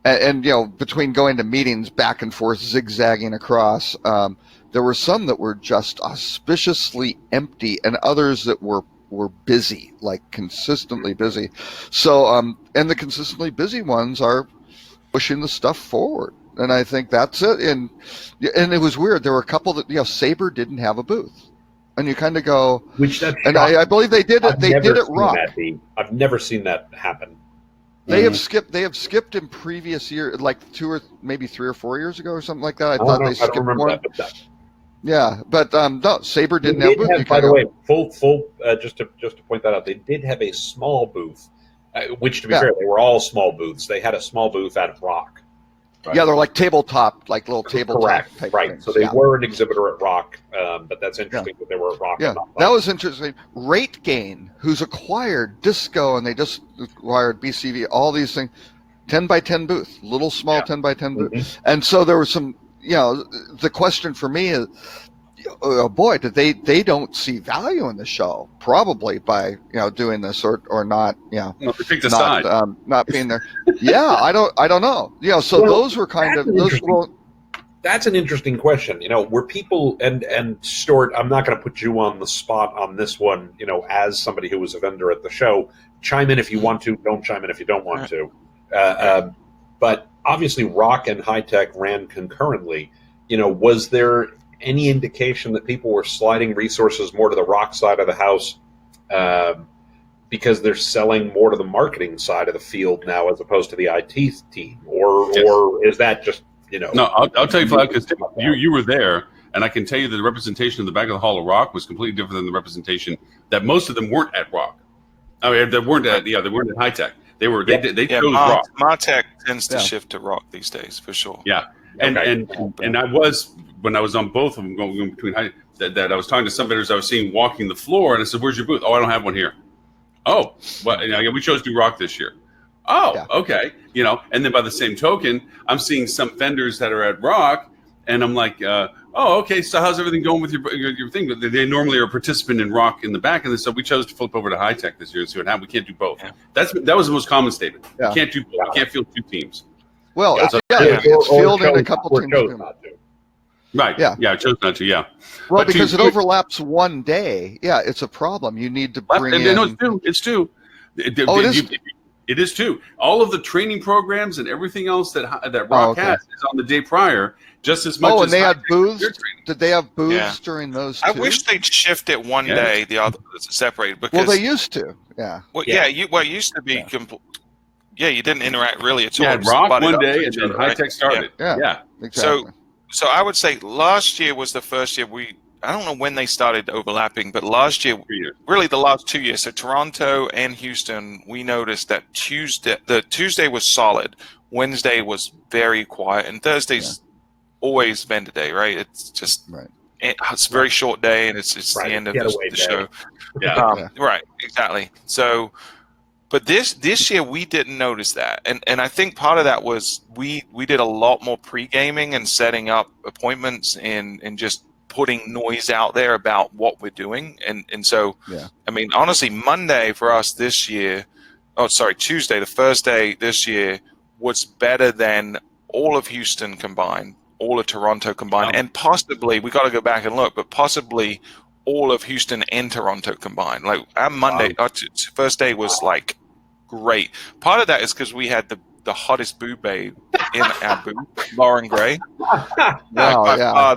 and between going to meetings back and forth, zigzagging across, there were some that were just auspiciously empty, and others that were busy, like consistently busy. So, and the consistently busy ones are pushing the stuff forward, and I think that's it. And it was weird. There were a couple that Sabre didn't have a booth, and you kind of go, and I believe they did it. They did it wrong. I've never seen that happen. They have skipped in previous year, like 2 or maybe 3 or 4 years ago or something like that. I thought they skipped one. Yeah, but no, Sabre didn't have a booth. By the way, full just to point that out, they did have a small booth, which to be fair, they were all small booths. They had a small booth at Rock. Yeah, they're like tabletop, like little tabletop Correct. type Right. things. So they yeah. were an exhibitor at Rock, but that's interesting that they were at Rock. Yeah, and not that Rock. was interesting. Rate Gain, who's acquired Disco, and they just acquired BCV, all these things, 10 by 10 booth, little small 10 by 10 booth. Mhm. And so there was some, the question for me is, oh boy, did they don't see value in the show, probably by, doing this or not, No, they picked a side. not being there. Yeah, I don't know. So Well, those were kind of, that's those interesting. little, That's an interesting question. Were people and Stuart, I'm not going to put you on the spot on this one. As somebody who was a vendor at the show, chime in if you want to. Don't chime in if you don't want to. But obviously, Rock and High Tech ran concurrently. Was there any indication that people were sliding resources more to the Rock side of the house because they're selling more to the marketing side of the field now as opposed to the IT team, or is that just No, I'll tell you flat because you were there, and I can tell you that the representation in the back of the Hall of Rock was completely different than the representation that most of them weren't at Rock. I mean, they weren't at High Tech. They were they chose Rock. Martech tends to shift to Rock these days for sure. Yeah, and Okay. and I was when I was on both of them going between that I was talking to some vendors I was seeing walking the floor, and I said, "Where's your booth?" "Oh, I don't have one here." "Oh, well, we chose to do Rock this year." "Oh, Yeah. okay." And then by the same token, I'm seeing some vendors that are at Rock, and I'm like, "Oh, okay. So how's everything going with your thing?" But they normally are a participant in Rock in the back, and so we chose to flip over to High Tech this year and see what happened. We can't do both. Yeah. That was the most common statement. Yeah. You can't do both. You can't field two teams. well, it's Or fielding chose a couple or teams. chose doing it. not to. Right. Yeah. Yeah. I chose not to. Yeah. Well, But because to- it overlaps one day. Yeah, it's a problem. You need to bring in. No, it's two. Oh, it is? It is two. All of the training programs and everything else that Rock okay. has is on the day prior, just as much. Oh, as and they had High Tech booths. their training. Did they have booths Yeah. during those? I too? wish they'd shift it one Yeah. day, the other separated. Because Well, they used to. Yeah. it used to be. You didn't interact really at all. You had Just Rock butted one up to day, and each then other, High right? Tech started. Yeah. Yeah. Exactly. So I would say last year was the first year I don't know when they started overlapping, but last year, really the last 2 years. So Toronto and Houston, we noticed that Tuesday was solid. Wednesday was very quiet, and Thursday's always vendor day, right? It's just Right. it's a very short day, and it's Right. the end of Getaway the day. show. Yeah. Yeah. Right, exactly. So, but this year we didn't notice that, and I think part of that was we did a lot more pre-gaming and setting up appointments and just putting noise out there about what we're doing, and so Yeah. I mean honestly, Monday for us this year, Tuesday, the first day this year was better than all of Houston combined, all of Toronto combined, Wow. and possibly we got to go back and look, but possibly all of Houston and Toronto combined. Like our Monday, our first day was like great. Part of that is because we had the hottest boo babe in our booth, Lauren Gray. Wow, By yeah. far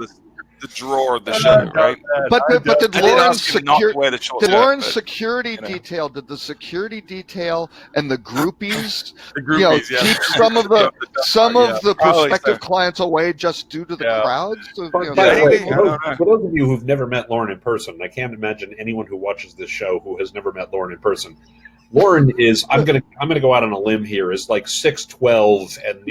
the drawer of the show, right? But did I did Lauren's ask him not to security? wear the short Did skirt, Lauren's but, security you know. detail? Did the security detail and the groupies, The groupies, yeah. keep some of the Probably prospective so. clients away just due to the Yeah. crowds? So, By you know, the way, maybe. I don't know. for those of you who've never met Lauren in person, I can't imagine anyone who watches this show who has never met Lauren in person. Lauren is I'm gonna go out on a limb here, is like 6'12" and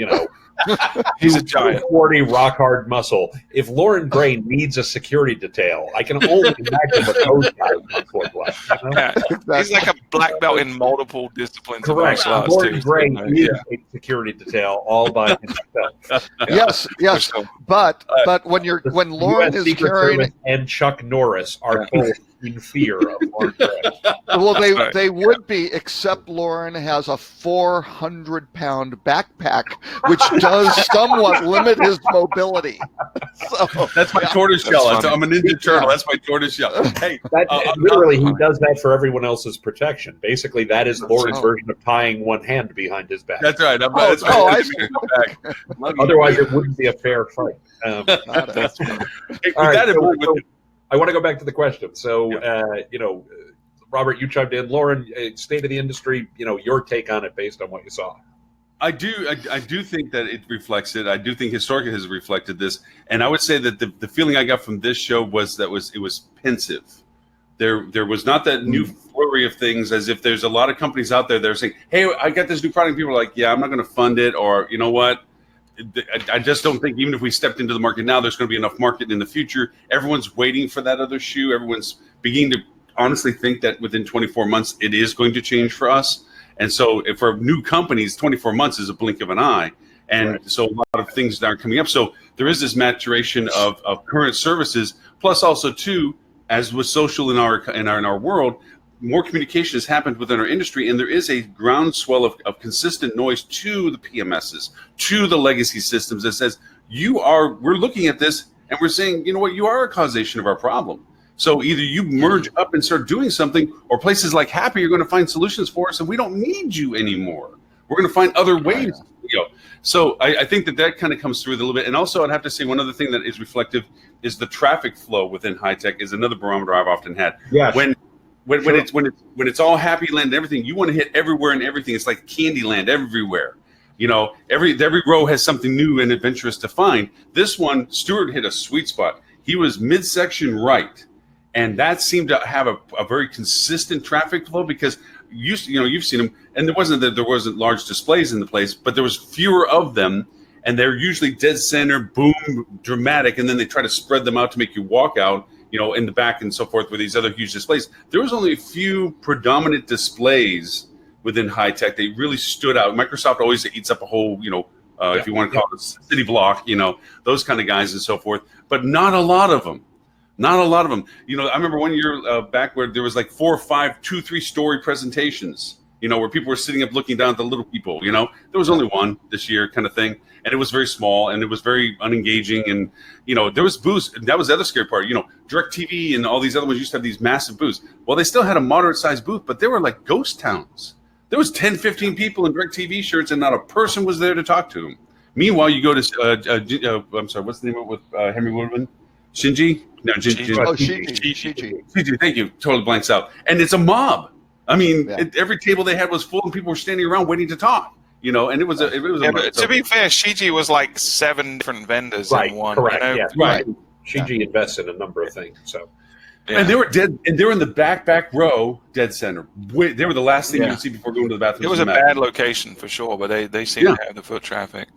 He's a giant. 40 rock hard muscle. If Lauren Gray needs a security detail, I can only imagine what those guys must look like. Yeah. He's like a black belt in multiple disciplines of Correct. martial arts Lauren too. Gray So, is a security detail all by himself. Yes, So, but when Lauren US is Secret carrying, Service and Chuck Norris are both in fear of Lauren Gray. well, Right. they would be, except Lauren has a 400-pound backpack, which does somewhat limit his mobility. So That's my tortoise shell. I'm a Ninja Turtle. That's my tortoise shell. Hey, Literally, he does that for everyone else's protection. Basically, that is Lauren's Oh. version of tying one hand behind his back. that's right. I see. Otherwise, it wouldn't be a fair fight. that's Hey, with All right, that in so- mind, so I want to go back to the question. So, Robert, you chimed in. Lauren, state of the industry, your take on it based on what you saw. I do think that it reflects it. I do think historically has reflected this, and I would say that the feeling I got from this show was it was pensive. There was not that new flurry of things, as if there's a lot of companies out there that are saying, "Hey, I got this new product." People are like, "Yeah, I'm not going to fund it," or you know what, I just don't think even if we stepped into the market now, there's going to be enough market in the future. Everyone's waiting for that other shoe. Everyone's beginning to honestly think that within 24 months it is going to change for us. And so if for new companies, 24 months is a blink of an eye. And so a lot of things are coming up. So there is this maturation of current services, plus also too, as with social in our world, more communication has happened within our industry, and there is a groundswell of consistent noise to the PMSs, to the legacy systems that says we're looking at this and we're saying, you know what, you are a causation of our problem. So either you merge up and start doing something, or places like Happy are going to find solutions for us, and we don't need you anymore. We're going to find other ways. So I think that kind of comes through a little bit. And also, I'd have to say one other thing that is reflective is the traffic flow within high tech is another barometer I've often had. Yes. When it's all happy land and everything, you want to hit everywhere and everything. It's like Candyland everywhere. Every row has something new and adventurous to find. This one, Stuart hit a sweet spot. He was midsection right, and that seemed to have a very consistent traffic flow because you've seen them, and there wasn't large displays in the place, but there was fewer of them, and they're usually dead center, boom, dramatic, and then they try to spread them out to make you walk out, in the back and so forth with these other huge displays. There was only a few predominant displays within high tech. They really stood out. Microsoft always eats up a whole, if you want to call it a city block, those kind of guys and so forth, but not a lot of them. Not a lot of them. I remember one year back where there was like 4 or 5, 2, 3-story presentations, where people were sitting up looking down at the little people, There was only one this year kind of thing. And it was very small and it was very unengaging. And, there was booths. That was the other scary part. DirecTV and all these other ones used to have these massive booths. Well, they still had a moderate sized booth, but they were like ghost towns. There was 10, 15 people in DirecTV shirts and not a person was there to talk to them. Meanwhile, you go to, I'm sorry, what's the name of it with Henry Woodman? Shinji? No, Shinji. Oh, Shiji. Shiji, thank you. Totally blanks out. And it's a mob. I mean, every table they had was full and people were standing around waiting to talk, and it was a mob. To be fair, Shiji was like 7 different vendors in one. Correct. Right. Shiji invests in a number of things. So. Yeah. And they were dead, and they were in the back row, dead center. They were the last thing you would see before going to the bathroom. It was a bad location for sure, but they seem to have the foot traffic.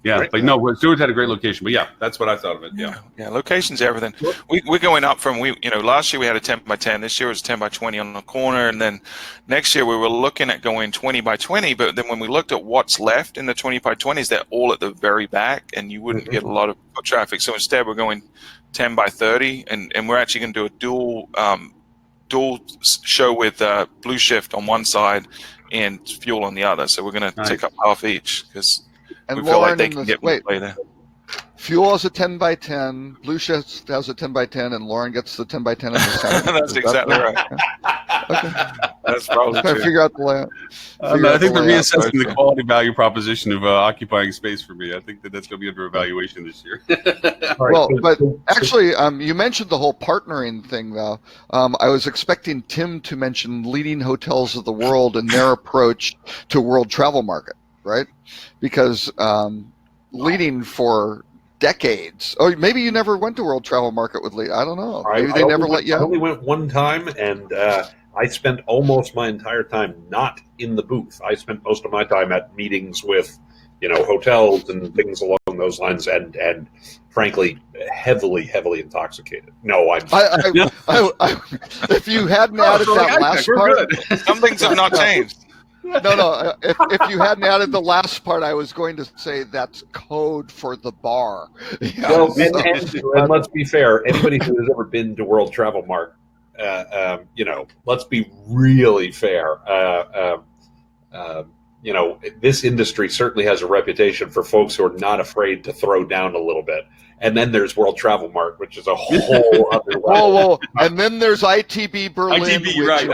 Yeah, right. But no, Stewart had a great location. But yeah, that's what I thought of it. Yeah, location's everything. We're going up from last year we had a 10x10. This year it was 10x20 on the corner, and then next year we were looking at going 20x20. But then when we looked at what's left in the 20x20s, they're all at the very back, and you wouldn't get a lot of foot traffic. So instead, we're going 10x30, and we're actually going to do a dual show with Blue Shift on one side and Fuel on the other. So we're going to take up half each because. And we feel like they can get play there. Fuel has a 10x10, Blue Shift has a 10x10, and Lauren gets the 10x10 in the center. That's exactly right. Okay. That's probably Trying to true. figure out the layout. I think they're reassessing the quality value proposition of occupying space for me. I think that's going to be under evaluation this year. Well, but actually, you mentioned the whole partnering thing, though. I was expecting Tim to mention leading hotels of the world and their approach to World Travel Market, right? Because leading for decades. Oh, maybe you never went to World Travel Market with Lee. I don't know. Maybe they never let you. I only went one time, and I spent almost my entire time not in the booth. I spent most of my time at meetings with, hotels and things along those lines, and frankly, heavily intoxicated. No, I'm. If you hadn't added that last part, some things have not changed. No. If you hadn't added the last part, I was going to say that's code for the bar. Well, and let's be fair. Anybody who has ever been to World Travel Mart, let's be really fair. This industry certainly has a reputation for folks who are not afraid to throw down a little bit. And then there's World Travel Mart, which is a whole other level. Whoa. And then there's ITB Berlin. ITB, right.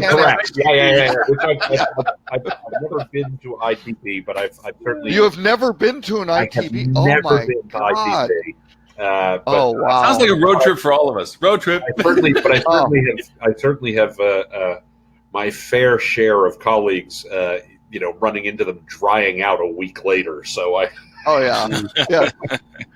Correct. Yeah. I've never been to ITB, but I've certainly... You have never been to an ITB? Oh, my been God. to ITB. Wow. Sounds like a road trip for all of us. Road trip. I certainly have my fair share of colleagues, running into them drying out a week later. So Oh yeah.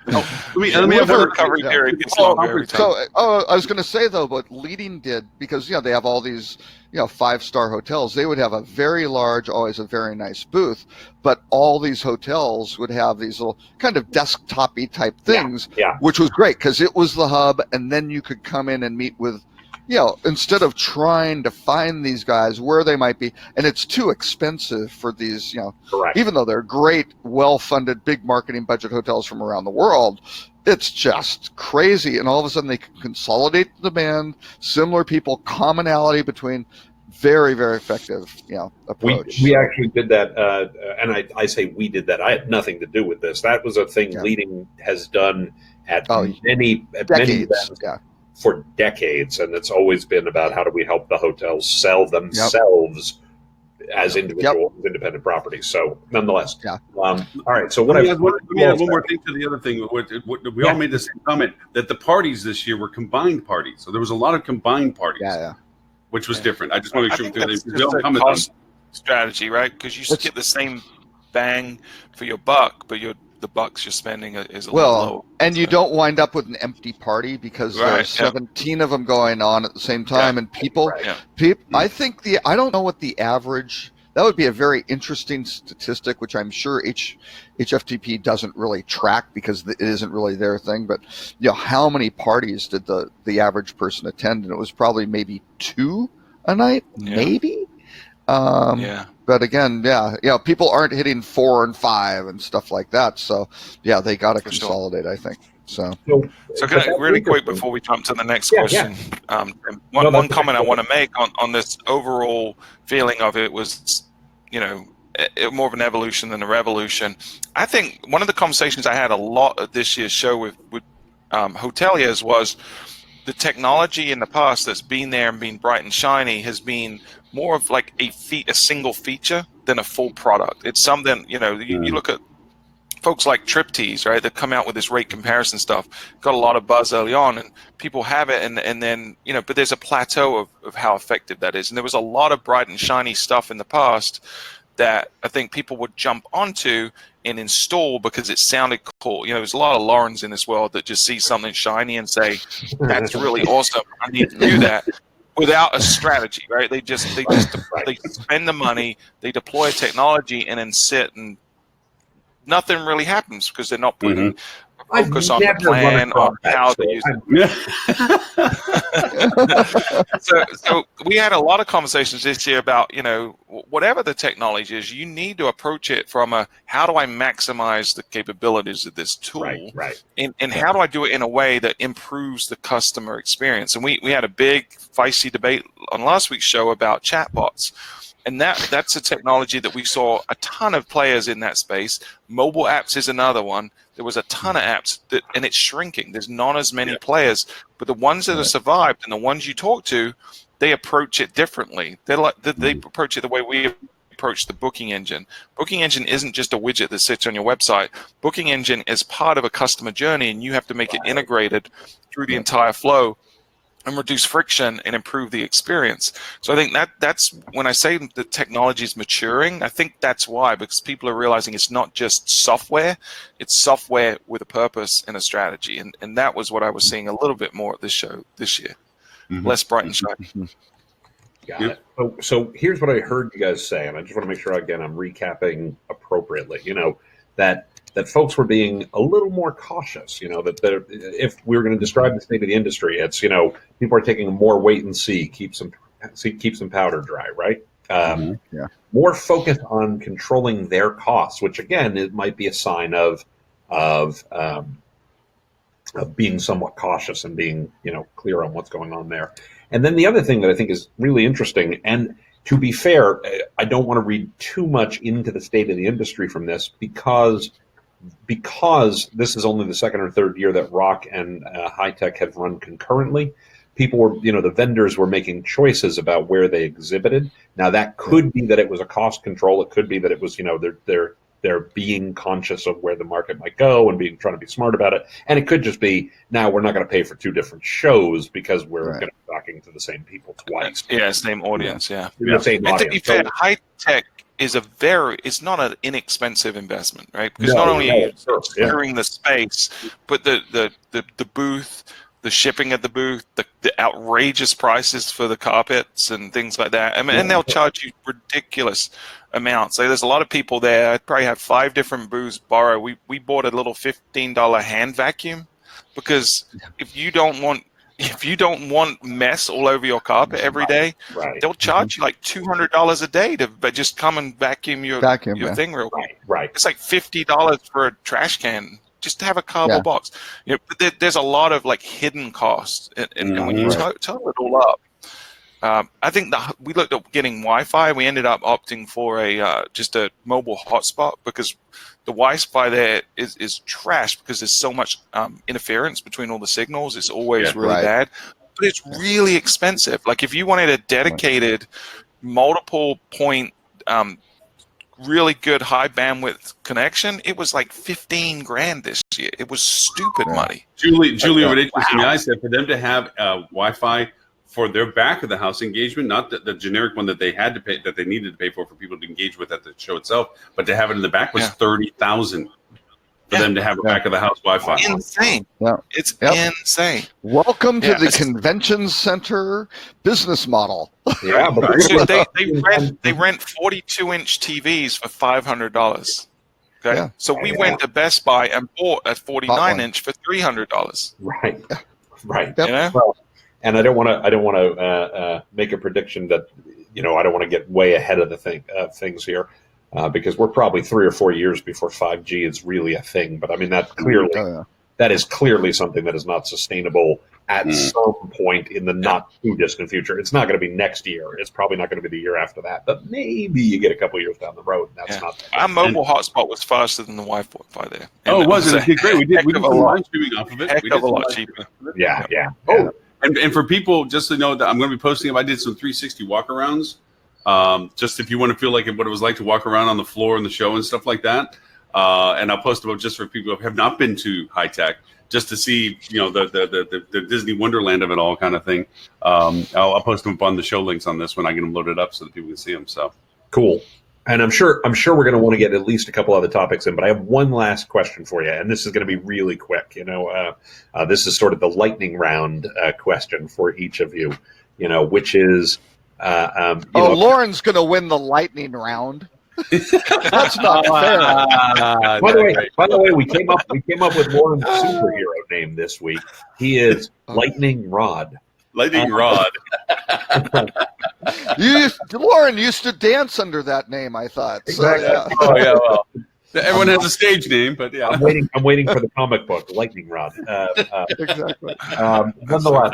Let me have River- one- recovery yeah. period gets Oh, longer every time. So, I was going to say though, what Leading did, because they have all these 5-star hotels, they would have a very large, always a very nice booth, but all these hotels would have these little kind of desktop-y type things, Yeah. which was great because it was the hub, and then you could come in and meet with, instead of trying to find these guys where they might be, and it's too expensive for these, Correct. even though they're great, well-funded, big marketing budget hotels from around the world, it's just crazy. And all of a sudden they can consolidate the demand, similar people, commonality between, very, very effective, approach. We actually did that, and I say we did that. I had nothing to do with this. That was a thing Yeah. Leading has done at Oh, many decades. events Yeah. for decades, and it's always been about how do we help the hotels sell themselves as individual independent properties. So nonetheless, Yeah. all right. So what Let me I add one more thing to the other thing. We all made the same comment that the parties this year were combined parties. So there was a lot of combined parties, Yeah. which was different. I just want to I make think sure that's we all just a comment on. cost strategy, right? Because you It's- get the same bang for your buck, but the bucks you're spending is a Well, little low. And you don't wind up with an empty party because Right, there's 17 of them going on at the same time, and people, Right. Yeah. I think I don't know what the average. That would be a very interesting statistic, which I'm sure HFTP doesn't really track because it isn't really their thing. But how many parties did the average person attend? And it was probably maybe 2 a night, Yeah. maybe. Yeah. But again, people aren't hitting 4 and 5 and stuff like that. So they got to For sure. consolidate, I think. So So can I, really quick before we jump to the next Yeah, question, No, one that's comment I okay. want to make on this overall feeling of it was, more of an evolution than a revolution. I think one of the conversations I had a lot at this year's show with hoteliers was the technology in the past that's been there and been bright and shiny has been more of like a single feature than a full product. It's something, you look at folks like TripTease, right? That come out with this rate comparison stuff, got a lot of buzz early on, and people have it, and then but there's a plateau of how effective that is. And there was a lot of bright and shiny stuff in the past that I think people would jump onto and install because it sounded cool. There's a lot of Laurens in this world that just see something shiny and say, "That's really awesome. I need to do that." Without a strategy, right? They spend the money, they deploy technology, and then sit and nothing really happens because they're not putting focus on the plan on how to use it. So we had a lot of conversations this year about, whatever the technology is, you need to approach it from how do I maximize the capabilities of this tool? Right. And how do I do it in a way that improves the customer experience? And we had a big feisty debate on last week's show about chatbots. And that's a technology that we saw a ton of players in that space. Mobile apps is another one. There was a ton of apps and it's shrinking. There's not as many players, but the ones that have survived and the ones you talk to, they approach it differently. They approach it the way we approach the booking engine. Booking engine isn't just a widget that sits on your website. Booking engine is part of a customer journey, and you have to make it integrated through the entire flow and reduce friction and improve the experience. So I think that's when I say the technology is maturing, I think that's why, because people are realizing it's not just software, it's software with a purpose and a strategy. And that was what I was seeing a little bit more at this show this year. Mhm. Less bright and shiny. Got it. So here's what I heard you guys say, and I just want to make sure again I'm recapping appropriately. That folks were being a little more cautious. That if we were going to describe the state of the industry, it's people are taking a more wait and see, keep some powder dry, right? More focused on controlling their costs, which again it might be a sign of being somewhat cautious and being clear on what's going on there. And then the other thing that I think is really interesting, and to be fair, I don't want to read too much into the state of the industry from this because this is only the second or third year that Rock and High Tech have run concurrently. People were, the vendors were making choices about where they exhibited. Now that could be that it was a cost control. It could be that it was, they're being conscious of where the market might go and trying to be smart about it. And it could just be, now we're not going to pay for 2 different shows because we're going to be talking to the same people twice. Yeah, same audience, yeah. The same And to audience. be fair, High Tech it's not an inexpensive investment, right? Because No, not only are you sure, yeah. securing the space, but the booth, the shipping at the booth, the outrageous prices for the carpets and things like that. I mean, and they'll charge you ridiculous amounts. So there's a lot of people there. I probably have 5 different booths borrow. We bought a little $15 hand vacuum because if you don't want mess all over your carpet every day, Right. they'll charge you like $200 a day to just come and vacuum your thing real quick. Right. It's like $50 for a trash can just to have a cardboard box. But there's a lot of like hidden costs, and when you total it all up, I think we looked at getting Wi-Fi. We ended up opting for just a mobile hotspot because the Wi-Fi there is trash because there's so much interference between all the signals. It's always really bad, but it's really expensive. Like if you wanted a dedicated multiple point, really good high bandwidth connection, it was like $15,000 this year. It was stupid money. Julie, what interesting I said for them to have Wi-Fi for their back of the house engagement, not the generic one that they had to pay, that they needed to pay for people to engage with at the show itself, but to have it in the back was $30,000 for them to have a back of the house Wi-Fi. Insane. Yeah. It's insane. Welcome to the convention center business model. Yeah, but So they rent 42-inch TVs for $500. Okay, so we went to Best Buy and bought a 49-inch for $300. Right. Yep. You know? Well, and I don't want to make a prediction that I don't want to get way ahead of the things here because we're probably 3 or 4 years before 5G is really a thing. But I mean that is clearly something that is not sustainable at some point in the not too distant future. It's not going to be next year. It's probably not going to be the year after that. But maybe you get a couple years down the road, and that's not. Our mobile hotspot was faster than the Wi-Fi there. And it was. It did great. We did some live streaming off of it. Heck of a lot cheaper. Yeah. Oh, and for people, just to know that I'm going to be posting them. I did some 360 walkarounds. Just if you want to feel like what it was like to walk around on the floor in the show and stuff like that. And I'll post them just for people who have not been to high tech, just to see, the Disney Wonderland of it all kind of thing. I'll post them up on the show links on this when I get them loaded up so that people can see them. So cool. And I'm sure we're going to want to get at least a couple other topics in, but I have one last question for you, and this is going to be really quick. This is sort of the lightning round question for each of you. Which is, Lauren's going to win the lightning round. That's not fair. By the way, we came up with Lauren's superhero name this week. He is Lightning Rod. Lightning Rod. Lauren used to dance under that name, I thought. Exactly. So, Oh yeah, well, everyone has a stage name, but yeah. I'm waiting for the comic book, Lightning Rod. Exactly. Nonetheless,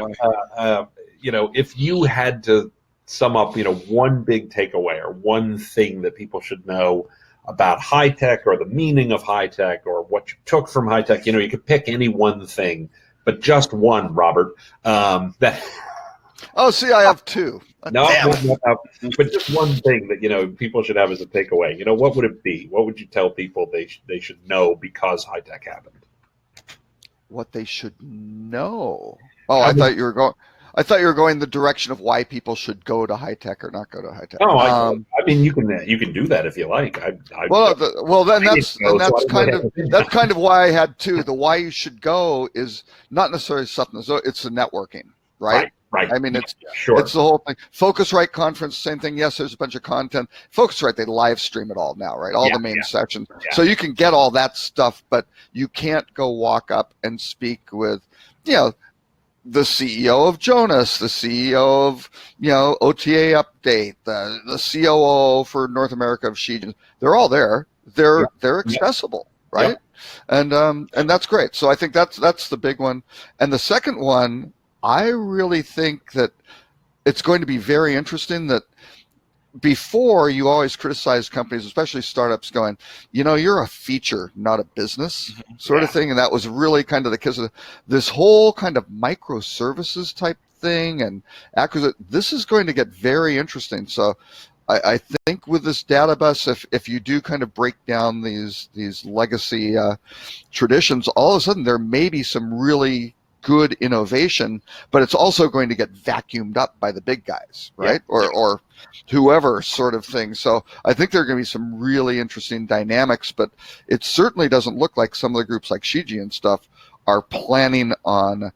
if you had to sum up, one big takeaway or one thing that people should know about high tech or the meaning of high tech or what you took from high tech, you could pick any one thing, but just one, Robert. Oh, see, I have two. No, but just one thing that people should have as a takeaway. What would it be? What would you tell people they should know because high tech happened? What they should know? Oh, I thought you were going the direction of why people should go to high tech or not go to high tech. Oh, I mean, you can do that if you like. That's kind of why I had two. The why you should go is not necessarily something. So it's the networking, right? Right. I mean, it's sure. It's the whole thing. Focusrite conference, same thing. Yes, there's a bunch of content. Focusrite, they live stream it all now, right? All the main sessions. Yeah. So you can get all that stuff, but you can't go walk up and speak with, the CEO of Jonas, the CEO of, OTA Update, the COO for North America of Shein. They're all there. They're accessible, right? And that's great. So I think that's the big one. And the second one, I really think that it's going to be very interesting that before you always criticize companies, especially startups, going, you're a feature, not a business sort of thing. And that was really kind of the case of this whole kind of microservices type thing and acquisition. This is going to get very interesting. So I think with this data bus, if you do kind of break down these legacy traditions, all of a sudden there may be some really good innovation, but it's also going to get vacuumed up by the big guys, right? Or whoever sort of thing. So I think there are going to be some really interesting dynamics, but it certainly doesn't look like some of the groups like Shiji and stuff are planning on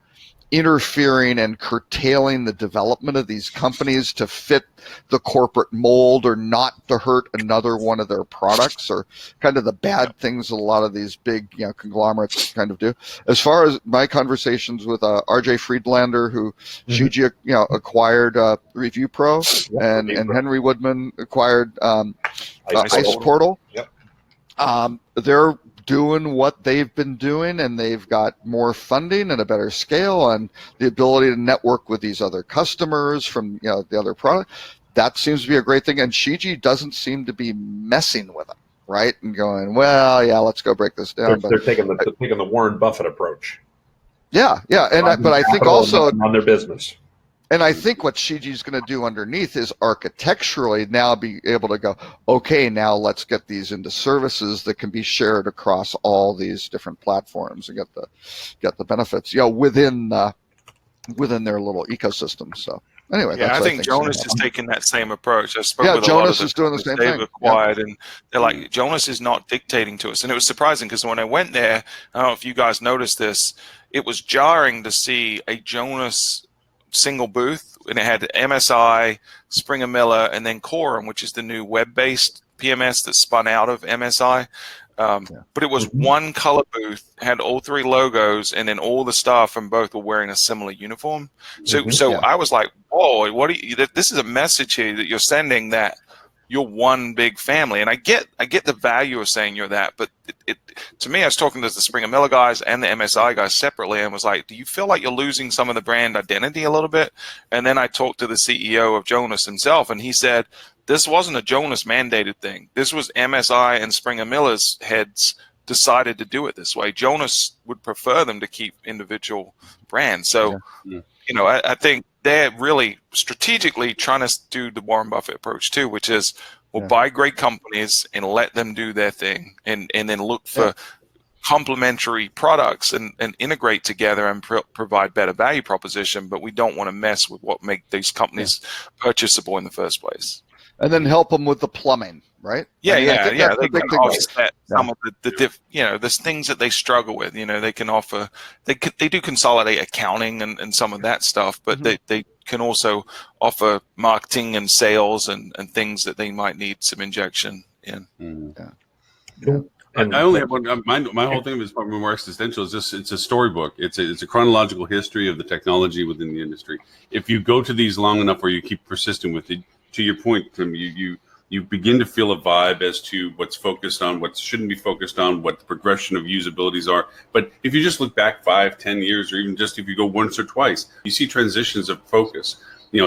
interfering and curtailing the development of these companies to fit the corporate mold or not to hurt another one of their products, or kind of the bad things a lot of these big conglomerates kind of do. As far as my conversations with RJ Friedlander, who Shiji acquired Review Pro, and Henry Woodman acquired Ice Portal. Yep. They're doing what they've been doing, and they've got more funding and a better scale and the ability to network with these other customers from the other product. That seems to be a great thing, and Shiji doesn't seem to be messing with them, right? And going, well, yeah, let's go break this down. They're taking the Warren Buffett approach. Yeah, but I think also on their business. And I think what Shiji's going to do underneath is architecturally now be able to go, okay, now let's get these into services that can be shared across all these different platforms and get the benefits, within their little ecosystem. So anyway, yeah, that's I think Jonas is taking that same approach. I spoke with Jonas a lot is doing the same they've thing. acquired, and they're like, Jonas is not dictating to us. And it was surprising because when I went there, I don't know if you guys noticed this, it was jarring to see a Jonas single booth, and it had MSI, Springer Miller, and then Quorum, which is the new web-based PMS that spun out of MSI. But it was one color booth, had all three logos, and then all the staff from both were wearing a similar uniform. So I was like, "Whoa, what are you? This is a message here that you're sending that you're one big family." And I get the value of saying you're that, but it to me, I was talking to the Springer Miller guys and the MSI guys separately, and was like, "Do you feel like you're losing some of the brand identity a little bit?" And then I talked to the CEO of Jonas himself, and he said, this wasn't a Jonas mandated thing. This was MSI and Springer Miller's heads decided to do it this way. Jonas would prefer them to keep individual brands. So, I think they're really strategically trying to do the Warren Buffett approach too, which is buy great companies and let them do their thing, and then look for complementary products and integrate together and provide better value proposition. But we don't want to mess with what make these companies purchasable in the first place. And then help them with the plumbing, right? Yeah. They can offset some of the things that they struggle with. They can offer, they do consolidate accounting and some of that stuff, but they can also offer marketing and sales and things that they might need some injection in. I only have one. My whole thing is probably more existential. It's a storybook. It's a chronological history of the technology within the industry. If you go to these long enough, where you keep persisting with it, to your point, Tim, you begin to feel a vibe as to what's focused on, what shouldn't be focused on, what the progression of usabilities are. But if you just look back 5-10 years, or even just if you go once or twice, you see transitions of focus.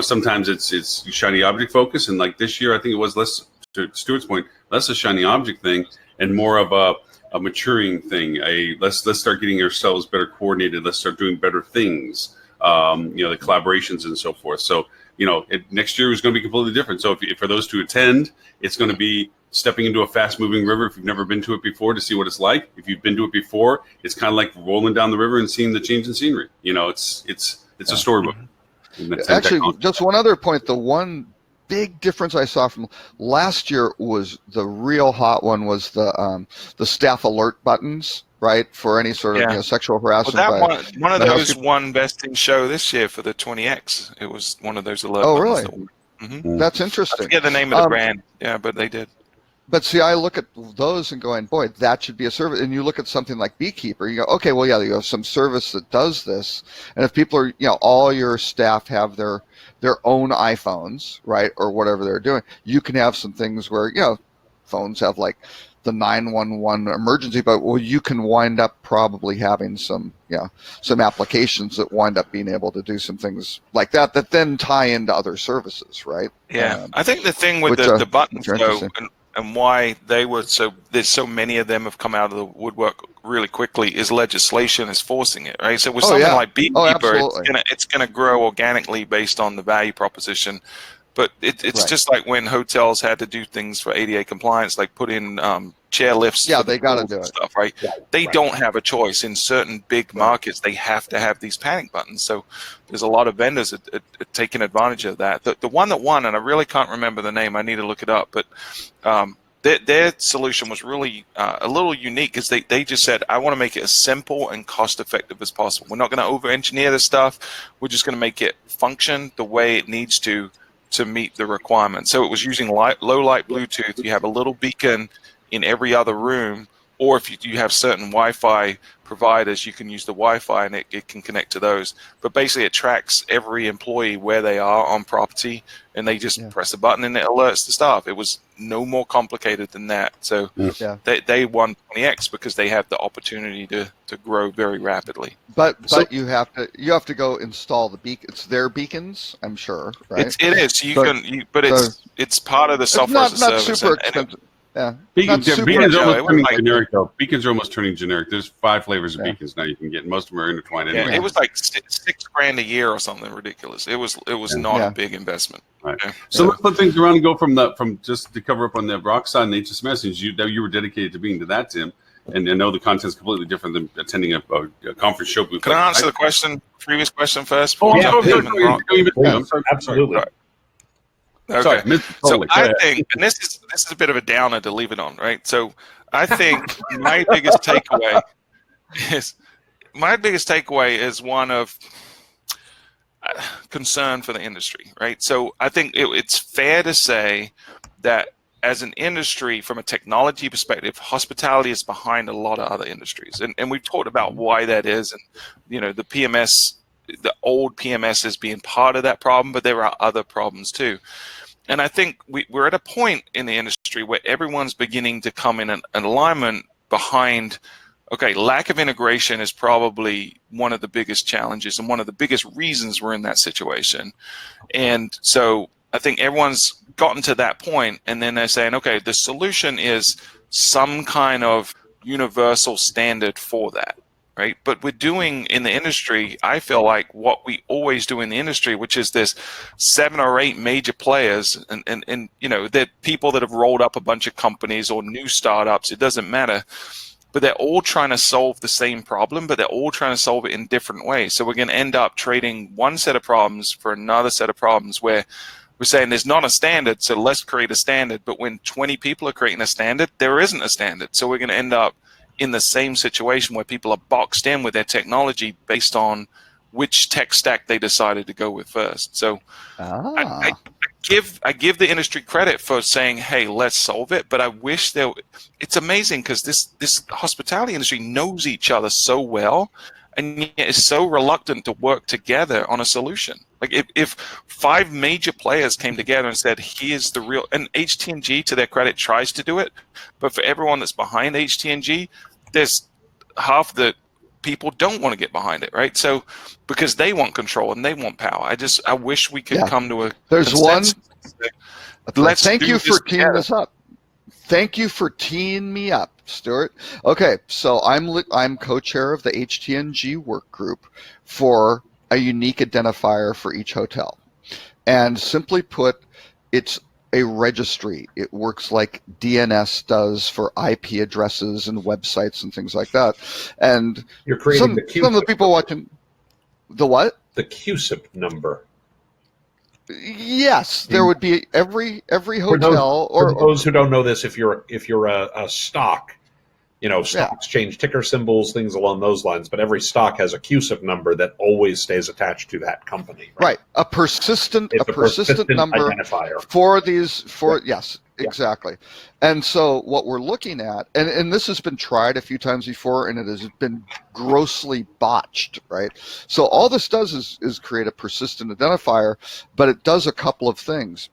Sometimes it's shiny object focus, and like this year, I think it was less, to Stuart's point, less a shiny object thing and more of a maturing thing. Let's start getting ourselves better coordinated. Let's start doing better things. The collaborations and so forth. So, next year is going to be completely different. So if for those to attend, it's going to be stepping into a fast-moving river if you've never been to it before to see what it's like. If you've been to it before, it's kind of like rolling down the river and seeing the change in scenery. It's a storybook. Actually, just one other point. The one big difference I saw from last year was the real hot one was the staff alert buttons. Right, for any sort of sexual harassment. Well, one of those won Best in Show this year for the 20X. It was one of those alert buttons. Really? That's interesting. I forget the name of the brand. Yeah, but they did. But see, I look at those and going, boy, that should be a service. And you look at something like Beekeeper, you go, okay, well, you have some service that does this. And if people are, all your staff have their own iPhones, right, or whatever they're doing, you can have some things where, phones have like the 911 emergency, but you can wind up probably having some applications that wind up being able to do some things like that then tie into other services, right? Yeah, I think the thing with the buttons though, and why there's so many of them have come out of the woodwork really quickly is legislation is forcing it, right? So with something like Beekeeper, it's gonna grow organically based on the value proposition. But it's Right. just like when hotels had to do things for ADA compliance, like put in chair lifts. Yeah, for the they gotta pools do and it. stuff, right? They Right. don't have a choice. In certain big markets, they have to have these panic buttons. So there's a lot of vendors that taking advantage of that. The one that won, and I really can't remember the name, I need to look it up, but their solution was really a little unique because they just said, I want to make it as simple and cost effective as possible. We're not going to over engineer this stuff. We're just going to make it function the way it needs to meet the requirements. So it was using low light Bluetooth. You have a little beacon in every other room, or if you have certain Wi-Fi providers, you can use the Wi-Fi and it can connect to those. But basically it tracks every employee where they are on property, and they just press a button and it alerts the staff. It was no more complicated than that. So they won 20x because they have the opportunity to grow very rapidly. But you have to go install the beacon. It's their beacons, I'm sure, right? It is. It's part of the software as a not service. super expensive. Yeah. Beacons are generic. almost turning Like- generic, though. Beacons are almost turning generic. There's 5 flavors of beacons now you can get. Most of them are intertwined anyway. It was like $6,000 a year or something ridiculous. It was not a big investment. Right. Yeah. So let's flip things around and go from just to cover up on the rock side and HSM message. You were dedicated to being to that, Tim, and I know the content's completely different than attending a conference show booth. Can I answer the previous question first? Oh, before I'm we jump in the rock? sorry. Absolutely. Okay. Sorry, So I think, and this is a bit of a downer to leave it on, right? So I think my biggest takeaway is one of concern for the industry, right? So I think it's fair to say that as an industry, from a technology perspective, hospitality is behind a lot of other industries, and we've talked about why that is, and the PMS. The old PMS is being part of that problem, but there are other problems too. And I think we're at a point in the industry where everyone's beginning to come in an alignment behind, okay, lack of integration is probably one of the biggest challenges and one of the biggest reasons we're in that situation. And so I think everyone's gotten to that point, and then they're saying, okay, the solution is some kind of universal standard for that. Right. But we're doing in the industry, I feel like what we always do in the industry, which is there's 7 or 8 major players and they're people that have rolled up a bunch of companies or new startups. It doesn't matter. But they're all trying to solve the same problem, but they're all trying to solve it in different ways. So we're going to end up trading one set of problems for another set of problems where we're saying there's not a standard, so let's create a standard. But when 20 people are creating a standard, there isn't a standard. So we're going to end up in the same situation where people are boxed in with their technology based on which tech stack they decided to go with first. So I give the industry credit for saying, hey, let's solve it. But I wish it's amazing because this hospitality industry knows each other so well, and yet is so reluctant to work together on a solution. Like if 5 major players came together and said, here's the real, and HTNG, to their credit, tries to do it, but for everyone that's behind HTNG, there's half the people don't want to get behind it, right? So because they want control and they want power. I wish we could come to a consensus. Thank you for teeing this up. Thank you for teeing me up, Stuart. Okay, so I'm co-chair of the HTNG work group for a unique identifier for each hotel. And simply put, it's a registry. It works like DNS does for IP addresses and websites and things like that. And You're creating some of the people watching the what? The QSIP number. Yes, there would be every hotel for those who don't know this, if you're a stock, stock exchange ticker symbols, things along those lines, but every stock has a QSIP number that always stays attached to that company. Right. A persistent number identifier yes, exactly. And so what we're looking at, and this has been tried a few times before, and it has been grossly botched, right? So all this does is create a persistent identifier, but it does a couple of things.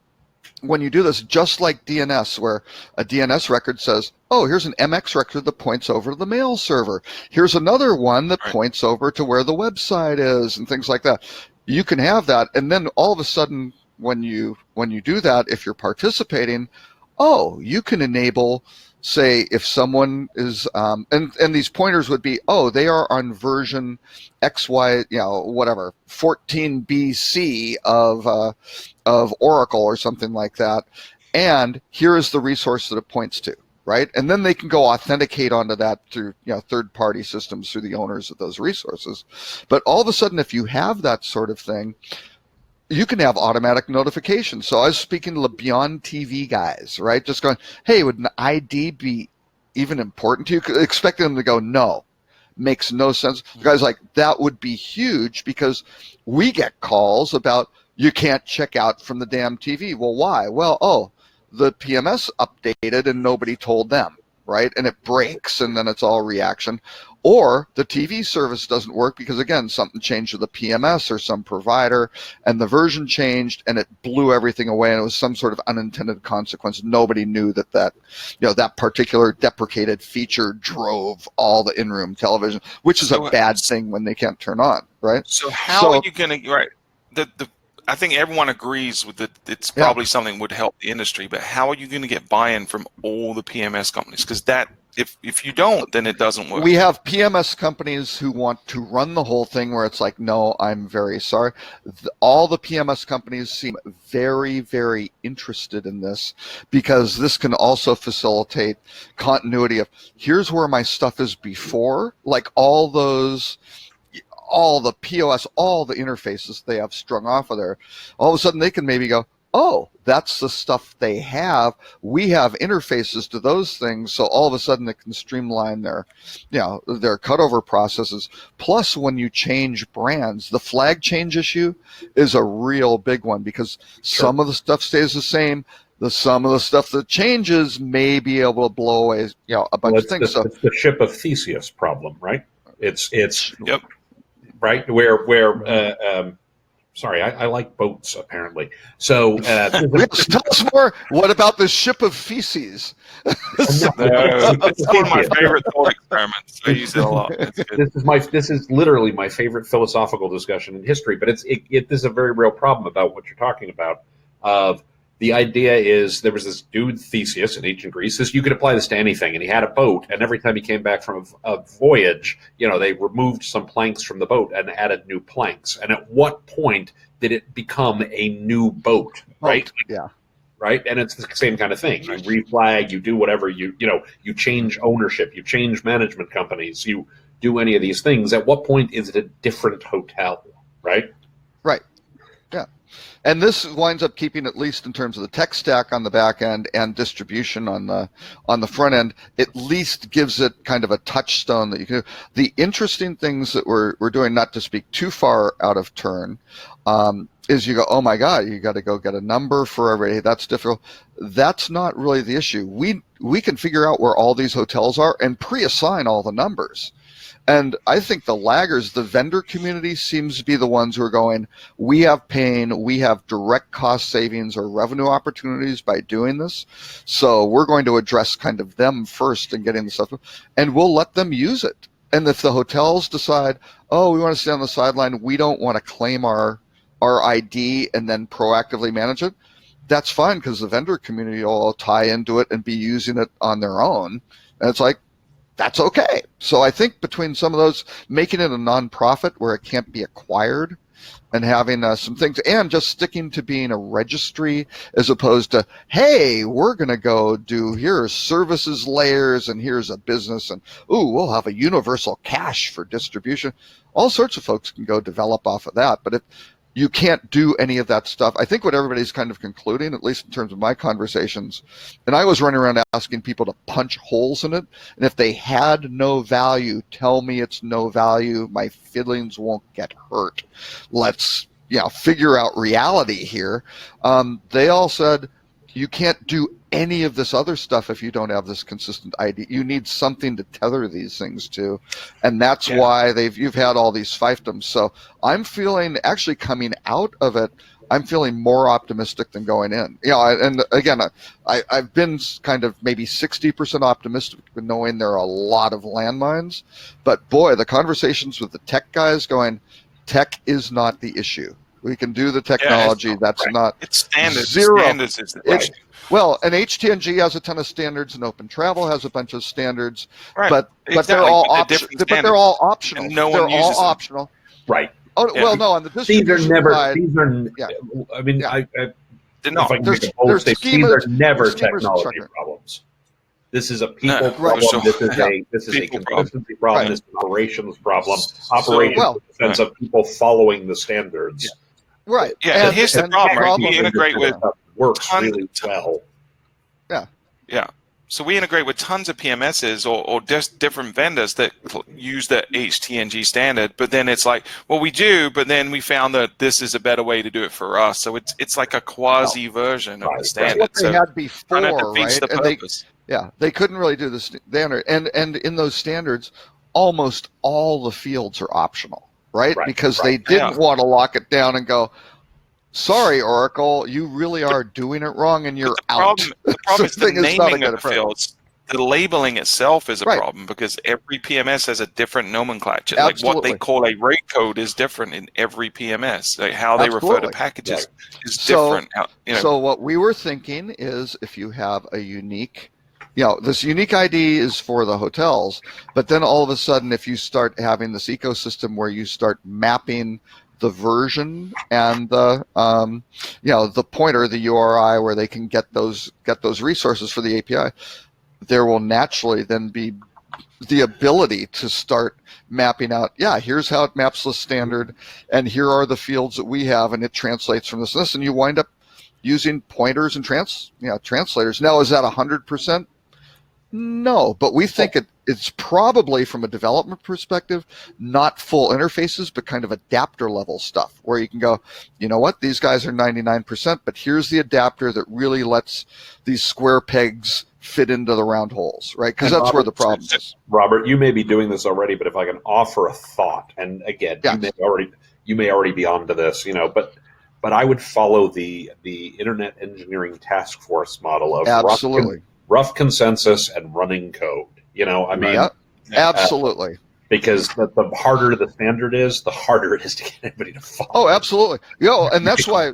When you do this, just like DNS, where a DNS record says, oh, here's an MX record that points over to the mail server. Here's another one that points over to where the website is and things like that. You can have that. And then all of a sudden, when you do that, if you're participating, you can enable say if someone is, and these pointers would be, oh, they are on version XY, whatever, 14 BC of Oracle or something like that, and here is the resource that it points to. Right, and then they can go authenticate onto that through third-party systems through the owners of those resources. But all of a sudden, if you have that sort of thing, you can have automatic notifications. So I was speaking to the Beyond TV guys, right? Just going, hey, would an ID be even important to you? Expecting them to go, no, makes no sense. The guy's like, that would be huge because we get calls about you can't check out from the damn TV. Well, why? Well, the PMS updated and nobody told them, right? And it breaks and then it's all reaction. Or the TV service doesn't work because, again, something changed with the PMS or some provider and the version changed and it blew everything away and it was some sort of unintended consequence. Nobody knew that particular deprecated feature drove all the in-room television, which is a bad thing when they can't turn on, right? So how are you going to, right, I think everyone agrees with that. It's probably something that would help the industry, but how are you going to get buy-in from all the PMS companies? Because if you don't, then it doesn't work. We have PMS companies who want to run the whole thing where it's like, no, I'm very sorry. All the PMS companies seem very, very interested in this because this can also facilitate continuity of here's where my stuff is before, like all the POS, all the interfaces they have strung off of there. All of a sudden they can maybe go, oh, that's the stuff they have. We have interfaces to those things. So all of a sudden it can streamline their cutover processes. Plus when you change brands, the flag change issue is a real big one because some of the stuff stays the same. Some of the stuff that changes may be able to blow away, a bunch of things. It's the ship of Theseus problem, right? It's yep. Right, where sorry, I like boats apparently. So yes, tell us more. What about the ship of feces? It's one of my favorite thought experiments. I use it a lot. This is literally my favorite philosophical discussion in history. But this is a very real problem about what you're talking about. The idea is there was this dude Theseus in ancient Greece. You could apply this to anything, and he had a boat, and every time he came back from a voyage, they removed some planks from the boat and added new planks. And at what point did it become a new boat? Right? Yeah. Right, and it's the same kind of thing. You reflag, you do whatever you change ownership, you change management companies, you do any of these things. At what point is it a different hotel? Right. Right. Yeah. And this winds up keeping, at least in terms of the tech stack on the back end and distribution on the front end, at least gives it kind of a touchstone that you can do. The interesting things that we're doing, not to speak too far out of turn, is you go, oh my God, you got to go get a number for everybody. That's difficult. That's not really the issue. We can figure out where all these hotels are and pre-assign all the numbers. And I think the laggers, the vendor community, seems to be the ones who are going, we have pain, we have direct cost savings or revenue opportunities by doing this. So we're going to address kind of them first and getting the stuff, and we'll let them use it. And if the hotels decide, oh, we want to stay on the sideline, we don't want to claim our ID and then proactively manage it, that's fine because the vendor community will tie into it and be using it on their own. And it's like, that's okay. So I think between some of those, making it a nonprofit where it can't be acquired and having some things, and just sticking to being a registry as opposed to, hey, we're going to go do, here's services layers and here's a business and, ooh, we'll have a universal cache for distribution. All sorts of folks can go develop off of that. But if you can't do any of that stuff, I think what everybody's kind of concluding, at least in terms of my conversations, and I was running around asking people to punch holes in it, and if they had no value, tell me it's no value. My feelings won't get hurt. Let's figure out reality here. They all said, you can't do any of this other stuff if you don't have this consistent ID. You need something to tether these things to, and that's why you've had all these fiefdoms. So I'm feeling, actually coming out of it, I'm feeling more optimistic than going in. And again, I've been kind of maybe 60% optimistic, knowing there are a lot of landmines. But boy, the conversations with the tech guys going, tech is not the issue. We can do the technology. That's right. not It's standards. Zero. Standards is the It's- issue. well. And HTNG has a ton of standards, and Open Travel has a bunch of standards, Right. but Exactly, they're all but they're optional. different But they're all optional. And no they're one all uses them. optional. Right. Oh Yeah. well, no, on the These distribution are never. side, These are. Yeah. I mean, Yeah. They're if not. I can There's- make a bold there's statement, these schemas- are never there's schemas and technology checkers. problems. This is a people No, problem. sure. This is Yeah. a People consistency problem. Right. This is an operations problem. So- Operations Well- in the sense of people following the standards. right? Yeah, and here's the problem, right? We integrate with works tons- really well. Yeah. So we integrate with tons of PMSs or just different vendors that use the HTNG standard, but then it's like, well, we do, but then we found that this is a better way to do it for us. So it's like a quasi version of Right. the That's standard. What they So had before, kind of defeats right? the And purpose. they couldn't really do the standard. And in those standards, almost all the fields are optional, right? Right, Because right. they didn't Yeah. want to lock it down and go, sorry, Oracle, you really are doing it wrong, and you're out. The problem is the Thing is not a naming good of the approach. fields. The labeling itself is a Right. problem because every PMS has a different nomenclature. Like what Absolutely. they call a rate code is different in every PMS. Like how they refer Absolutely. to packages is So- different. So what we were thinking is if you have a unique, this unique ID is for the hotels, but then all of a sudden if you start having this ecosystem where you start mapping the version and the the pointer, the URI where they can get those resources for the API, there will naturally then be the ability to start mapping out, here's how it maps the standard, and here are the fields that we have, and it translates from this and this, and you wind up using pointers and translators. Now, is that 100%? No, but we think it's probably, from a development perspective, not full interfaces, but kind of adapter level stuff where you can go, you know what, these guys are 99%, but here's the adapter that really lets these square pegs fit into the round holes, right? Because And that's where the Robert, problem is. Robert, you may be doing this already, but if I can offer a thought, and again, Yeah. you may already be onto this, but I would follow the Internet Engineering Task Force model of Absolutely. rough consensus and running code. I mean, Yep. Absolutely. because the harder the standard is, the harder it is to get anybody to follow. Oh, absolutely. And that's why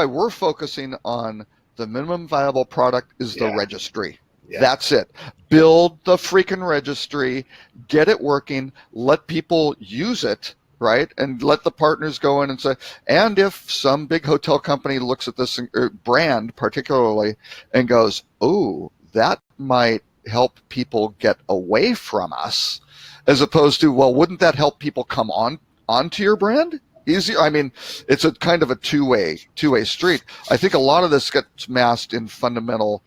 we're focusing on the minimum viable product is the Yeah. registry. Yeah. That's it. Build the freaking registry, get it working, let people use it, right? And let the partners go in and say, and if some big hotel company looks at this brand particularly and goes, oh, that might help people get away from us, as opposed to, well, wouldn't that help people come onto your brand? Easy. I mean, it's a kind of a two-way street. I think a lot of this gets masked in fundamental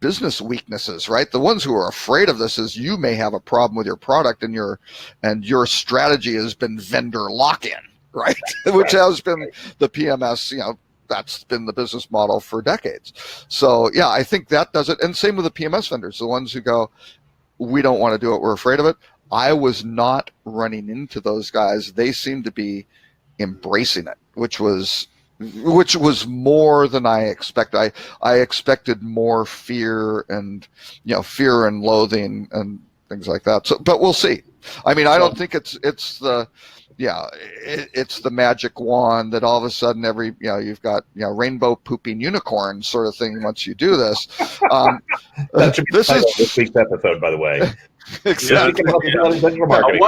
business weaknesses, right? The ones who are afraid of this is you may have a problem with your product and your strategy has been vendor lock-in, right? Which has been the PMS, that's been the business model for decades. So yeah, I think that does it. And same with the PMS vendors, the ones who go, we don't want to do it, we're afraid of it. I was not running into those guys. They seem to be embracing it, which was more than I expected. I expected more fear and loathing and things like that. So, but we'll see. I mean, I don't think it's the magic wand that all of a sudden you've got rainbow pooping unicorn sort of thing once you do this. That should be This the title is of this week's episode, by the way. exactly. Digital marketing. The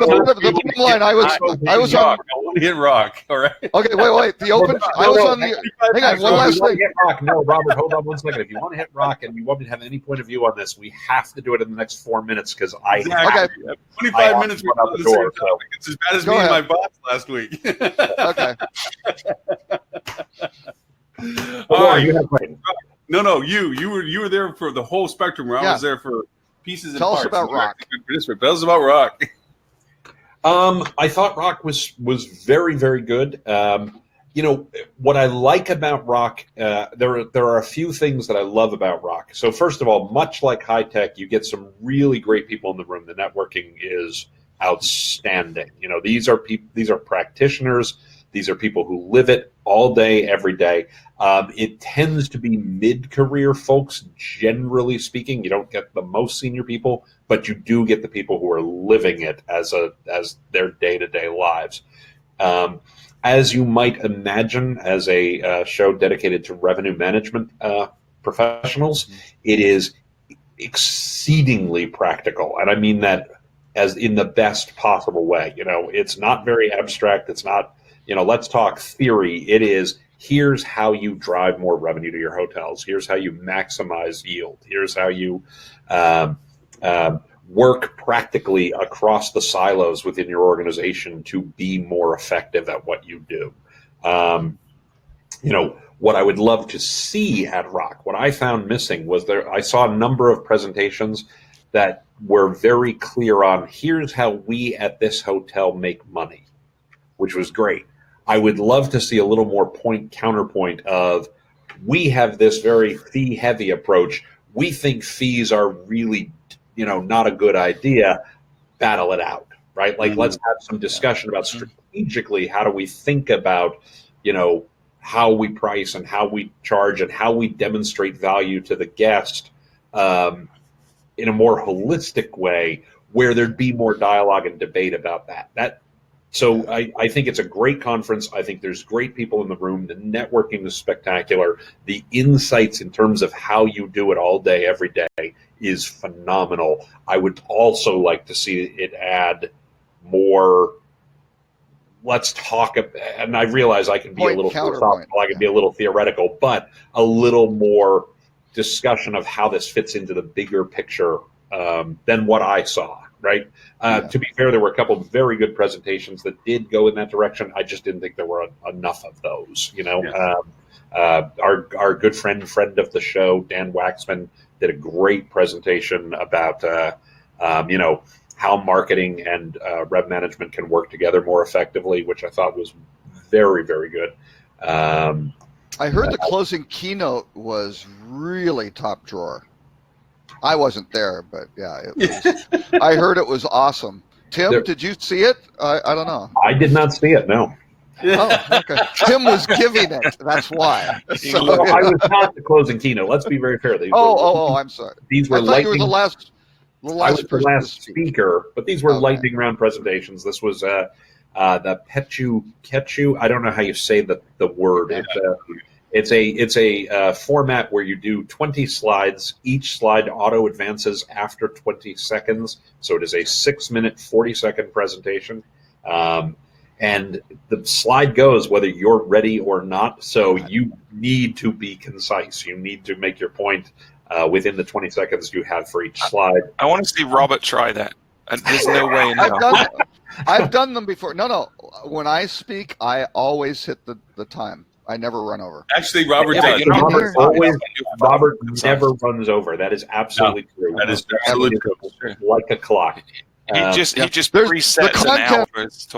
bottom line, I was on. rock. I want to hit rock. All right. Okay, wait. The open. I was on the. Hang on, one last thing. Hit rock. No, Robert, hold on one second. If you want to hit rock and you want me to have any point of view on this, we have to do it in the next 4 minutes because I Exactly. have Okay. 25 minutes. run out the door. So. It's as bad as Go me and ahead. my boss last week. Okay. Well, All right. you have played. No. You were there for the whole spectrum. Where I Yeah. was there for pieces and Tell us parts. about rock. Tell us about rock. I thought rock was very, very good. What I like about rock, there are a few things that I love about rock. So first of all, much like high tech, you get some really great people in the room. The networking is outstanding. These are practitioners. These are people who live it all day, every day. It tends to be mid-career folks, generally speaking. You don't get the most senior people, but you do get the people who are living it as their day-to-day lives. as you might imagine, as a show dedicated to revenue management professionals, it is exceedingly practical, and I mean that as in the best possible way. It's not very abstract. It's not, let's talk theory. It is, here's how you drive more revenue to your hotels. Here's how you maximize yield. Here's how you work practically across the silos within your organization to be more effective at what you do. What I would love to see at Rock, what I found missing was I saw a number of presentations that were very clear on, here's how we at this hotel make money, which was great. I would love to see a little more counterpoint of, we have this very fee heavy approach. We think fees are really, not a good idea. Battle it out, right? Like, let's have some discussion about strategically, how do we think about, how we price and how we charge and how we demonstrate value to the guest in a more holistic way, where there'd be more dialogue and debate about that. So I think it's a great conference. I think there's great people in the room. The networking is spectacular. The insights in terms of how you do it all day, every day is phenomenal. I would also like to see it add more. Let's talk, and I realize I can be a little philosophical, I can be a little theoretical, but a little more discussion of how this fits into the bigger picture than what I saw, right? To be fair, there were a couple of very good presentations that did go in that direction. I just didn't think there were enough of those, Our good friend of the show, Dan Waxman, did a great presentation about, how marketing and rev management can work together more effectively, which I thought was very, very good. I heard the closing keynote was really top drawer. I wasn't there, but yeah, it was. I heard it was awesome. Tim, did you see it? I don't know. I did not see it, no. Oh, okay. Tim was giving it. That's why. So, well, I was not the closing keynote. Let's be very fair. I'm sorry. These were I thought you were the last. I was the last speaker, but these were lightning round presentations. This was the Ketchu. I don't know how you say the word. It's a format where you do 20 slides. Each slide auto advances after 20 seconds. So it is a 6-minute, 40-second presentation. And the slide goes whether you're ready or not. So you need to be concise. You need to make your point within the 20 seconds you have for each slide. I want to see Robert try that. There's no way in hell. I've done them before. No. When I speak, I always hit the time. I never run over. Actually, Robert does. Robert never runs over. That is absolutely true. That is absolutely true. Like a clock. He just presets an hour.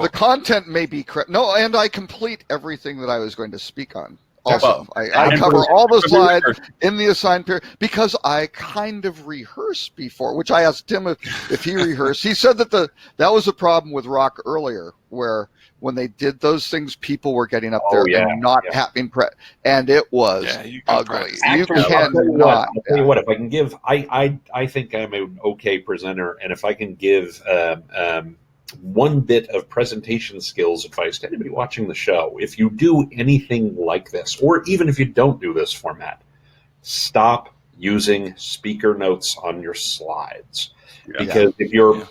The content may be correct. No, and I complete everything that I was going to speak on. Also, I cover all the slides in the assigned period because I kind of rehearse before, which I asked Tim if he rehearsed. He said that that was a problem with Rock earlier, where when they did those things, people were getting up there and not having and it was ugly. I'll tell you what, if I can give, I think I'm an okay presenter, and if I can give one bit of presentation skills advice to anybody watching the show, if you do anything like this, or even if you don't do this format, stop using speaker notes on your slides. Because if you're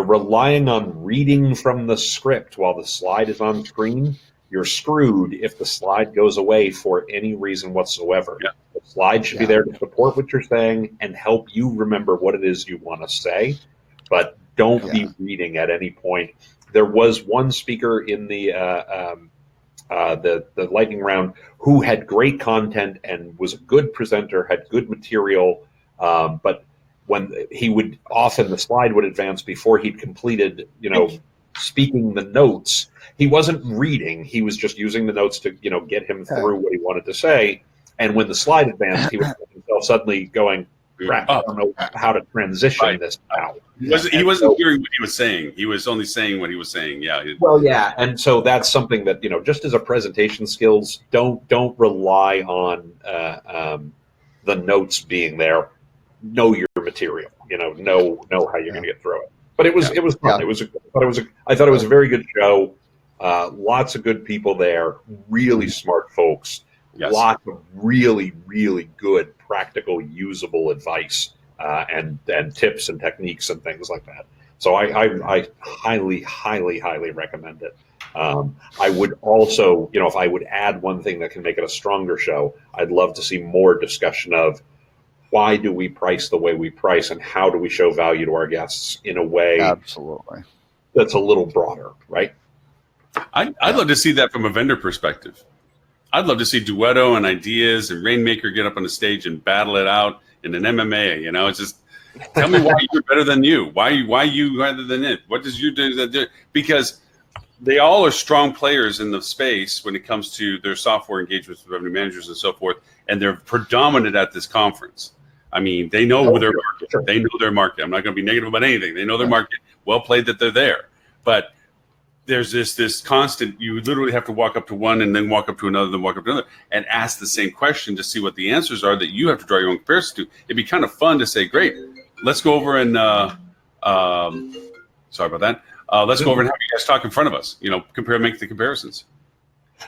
relying on reading from the script while the slide is on screen, you're screwed if the slide goes away for any reason whatsoever. The slide should be there to support what you're saying and help you remember what it is you want to say, but don't be reading at any point. There was one speaker in the lightning round who had great content and was a good presenter, had good material, but when the slide would advance before he'd completed, speaking the notes. He wasn't reading; he was just using the notes to, get him through what he wanted to say. And when the slide advanced, he was himself suddenly going, "Crap, I don't know how to transition this now." He wasn't hearing what he was saying. He was only saying what he was saying. Yeah. Well, yeah, and so that's something that just as a presentation skills, don't rely on the notes being there. Know your material. Know how you're going to get through it. But it was fun. I thought it was a very good show. Lots of good people there, really smart folks. Yes. Lots of really, really good, practical, usable advice and tips and techniques and things like that. So I highly, highly, highly recommend it. I would also, if I would add one thing that can make it a stronger show, I'd love to see more discussion of why do we price the way we price and how do we show value to our guests in a way Absolutely. that's a little broader, right? I'd love to see that from a vendor perspective. I'd love to see Duetto and Ideas and Rainmaker get up on the stage and battle it out in an MMA. It's just tell me why you're better than you. Why you rather than it? What does you do that do? Because they all are strong players in the space when it comes to their software engagements with revenue managers and so forth, and they're predominant at this conference. I mean, they know their market. Sure. They know their market. I'm not going to be negative about anything. They know their market. Well played that they're there. But there's this constant, you literally have to walk up to one and then walk up to another, then walk up to another and ask the same question to see what the answers are that you have to draw your own comparison to. It'd be kind of fun to say, great, let's go over and, sorry about that. Let's go over and have you guys talk in front of us, make the comparisons.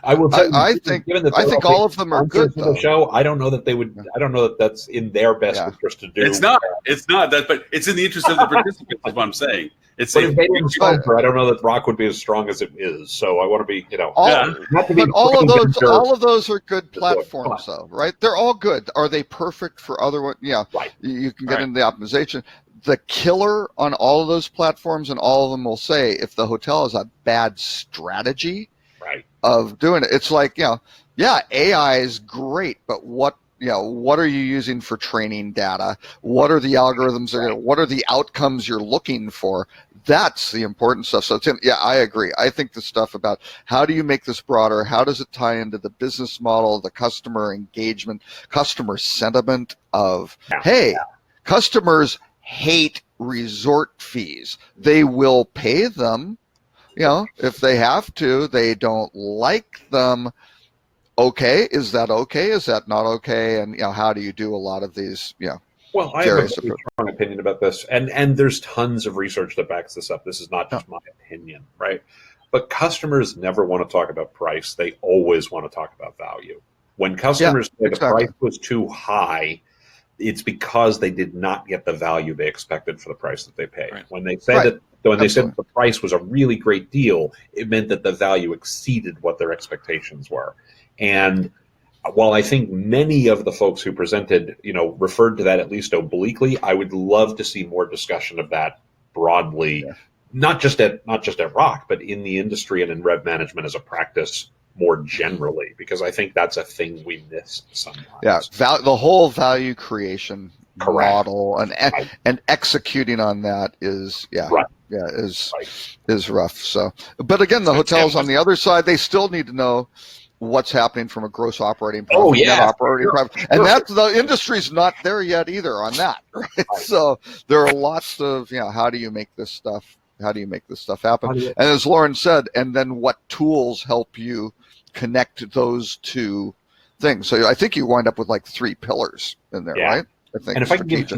I will tell you, I think all of them are good, for the though. show. I don't know that they would. I don't know that that's in their best interest to do. It's not that, but it's in the interest of the participants. Is what I'm saying. It's But if they didn't sponsor, I don't know that Rock would be as strong as it is. So I want to be, all of those are good platforms, though, right? They're all good. Are they perfect for other ones? Yeah, right. You can get into the optimization. The killer on all of those platforms, and all of them will say, if the hotel has a bad strategy of doing it, it's like, AI is great, but what are you using for training data? What are the algorithms? What are the outcomes you're looking for? That's the important stuff. So, Tim, I agree. I think the stuff about how do you make this broader? How does it tie into the business model, the customer engagement, customer sentiment of, customers hate resort fees. They will pay them, if they have to. They don't like them. Okay, is that okay? Is that not okay? And how do you do a lot of these? Well, I have a very strong opinion about this, and there's tons of research that backs this up. This is not just my opinion, right? But customers never want to talk about price. They always want to talk about value. When customers say the price was too high, it's because they did not get the value they expected for the price that they paid. Right. When they said they said the price was a really great deal, it meant that the value exceeded what their expectations were. And while I think many of the folks who presented, referred to that at least obliquely, I would love to see more discussion of that broadly, not just at Rock, but in the industry and in rev management as a practice more generally, because I think that's a thing we miss sometimes. Yeah, the whole value creation model and executing on that is is rough. So, but again, the hotels on the other side, they still need to know what's happening from a gross operating profit, net operating profit, and that's the industry's not there yet either on that. Right? So there are lots of how do you make this stuff happen? And as Lauren said, and then what tools help you connect those two things? So I think you wind up with like 3 pillars in there, right? I think. And if I can give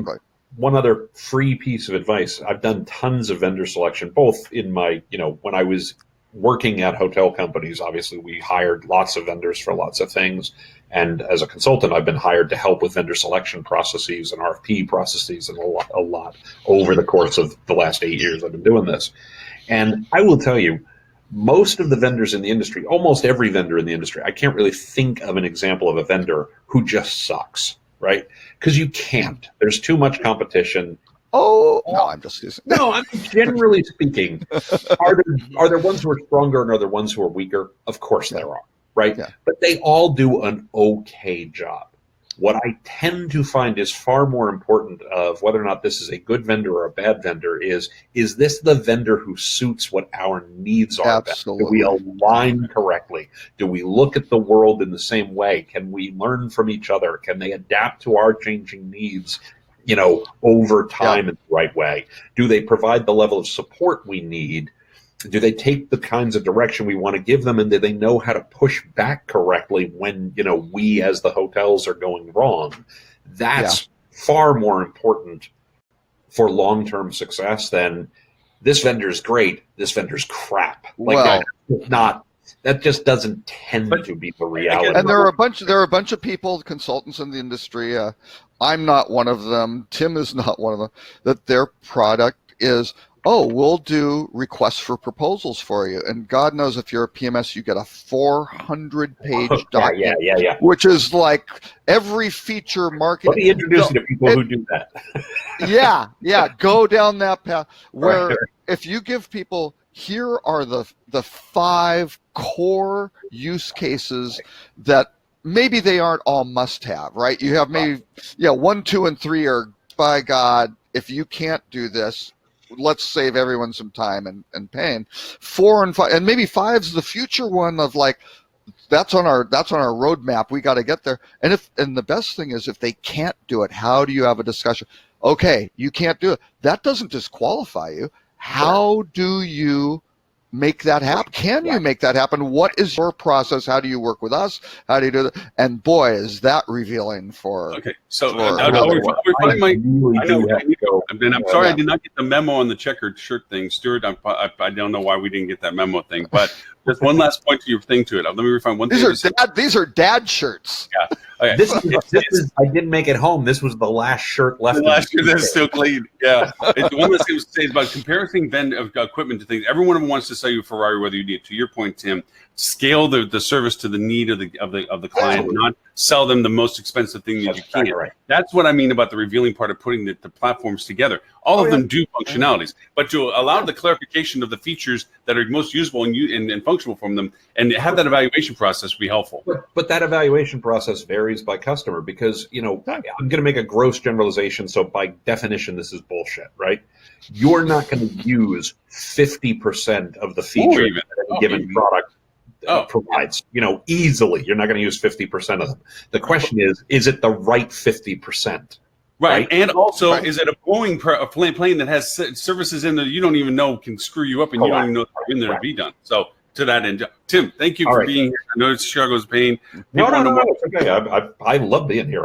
one other free piece of advice, I've done tons of vendor selection, both in my, when I was working at hotel companies. Obviously, we hired lots of vendors for lots of things. And as a consultant, I've been hired to help with vendor selection processes and RFP processes and a lot over the course of the last 8 years I've been doing this. And I will tell you, most of the vendors in the industry, almost every vendor in the industry, I can't really think of an example of a vendor who just sucks, right? Because you can't. There's too much competition. Oh, no, I'm just using. No, I'm generally speaking. Are there ones who are stronger and are there ones who are weaker? Of course there are, right? Yeah. But they all do an okay job. What I tend to find is far more important of whether or not this is a good vendor or a bad vendor is this the vendor who suits what our needs are? Absolutely. Do we align correctly? Do we look at the world in the same way? Can we learn from each other? Can they adapt to our changing needs, over time in the right way? Do they provide the level of support we need? Do they take the kinds of direction we want to give them, and do they know how to push back correctly when, we as the hotels are going wrong? That's far more important for long-term success than this vendor's great, this vendor's crap. Like, not. That just doesn't tend But to be the reality. And there are a bunch of people, consultants in the industry. I'm not one of them. Tim is not one of them. That their product is, oh, we'll do requests for proposals for you. And God knows if you're a PMS, you get a 400-page document, Yeah. which is like every feature marketing. Let me introduce you to people who do that. Yeah. Go down that path where Right. if you give people, here are the 5 core use cases that maybe they aren't all must have, right? You have maybe 1, 2, and 3 are, by God, if you can't do this, let's save everyone some time and pain. 4 and 5, and maybe 5's the future one of like, that's on our roadmap. We got to get there. And the best thing is if they can't do it, how do you have a discussion? Okay, you can't do it. That doesn't disqualify you. How do you make that happen? Can you make that happen? What is your process? How do you work with us? How do you do that? And boy, is that revealing for. Okay, so Or- I'm sorry I Yeah. did not get the memo on the checkered shirt thing, Stuart. I don't know why we didn't get that memo thing, but just one last point to your thing to it. Let me refine one thing. These are dad shirts. Okay. This is. I didn't make it home. This was the last shirt left. The last year that's still clean. Yeah. It's one last thing to say is about comparing of equipment to things. Every one of them wants to sell you a Ferrari, whether you need it. To your point, Tim, scale the service to the need of the client, Absolutely. not sell them the most expensive thing that That's you can. exactly right. That's what I mean about the revealing part of putting the platforms together. All of them do functionalities, but to allow the clarification of the features that are most useful and functional from them, and have that evaluation process be helpful. But that evaluation process varies by customer because, I'm going to make a gross generalization. So by definition, this is bullshit, right? You're not going to use 50% of the features even. that a given product provides, easily. You're not going to use 50% of them. The question is it the right 50%? Right. Right. And also, Right. is it a Boeing plane that has services in there you don't even know can screw you up and you don't even know they're in there to be done? So, to that end, Tim, thank you All for right. being here. I know it's Chicago's pain. No, People want to- it's okay. I love being here.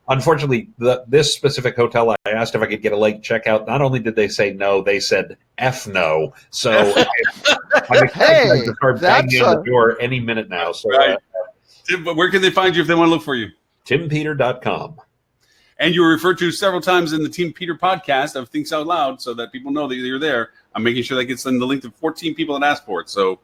Unfortunately, this specific hotel, I asked if I could get a late checkout. Not only did they say no, they said F no. So I'm excited to start banging on the door any minute now. So Right. Tim, but where can they find you if they want to look for you? TimPeter.com. And you were referred to several times in the Team Peter podcast of Thinks Out Loud so that people know that you're there. I'm making sure that gets in the link to 14 people that asked for it. So,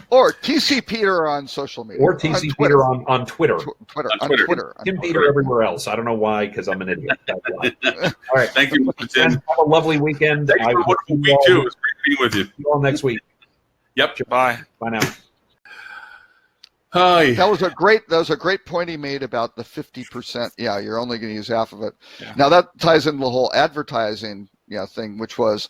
Or TC Peter on social media. Or TC Peter on Twitter. On Twitter. Tim Peter everywhere else. I don't know why, because I'm an idiot. That's why. All right. thank you, Mr. Tim. Have a lovely weekend. Thank you for a will wonderful see week, you too. all- It was great being with you. see you all next week. Yep. Bye. Bye now. Hi. That was a great point he made about the 50%. Yeah, you're only going to use half of it. Yeah. Now that ties into the whole advertising thing, which was,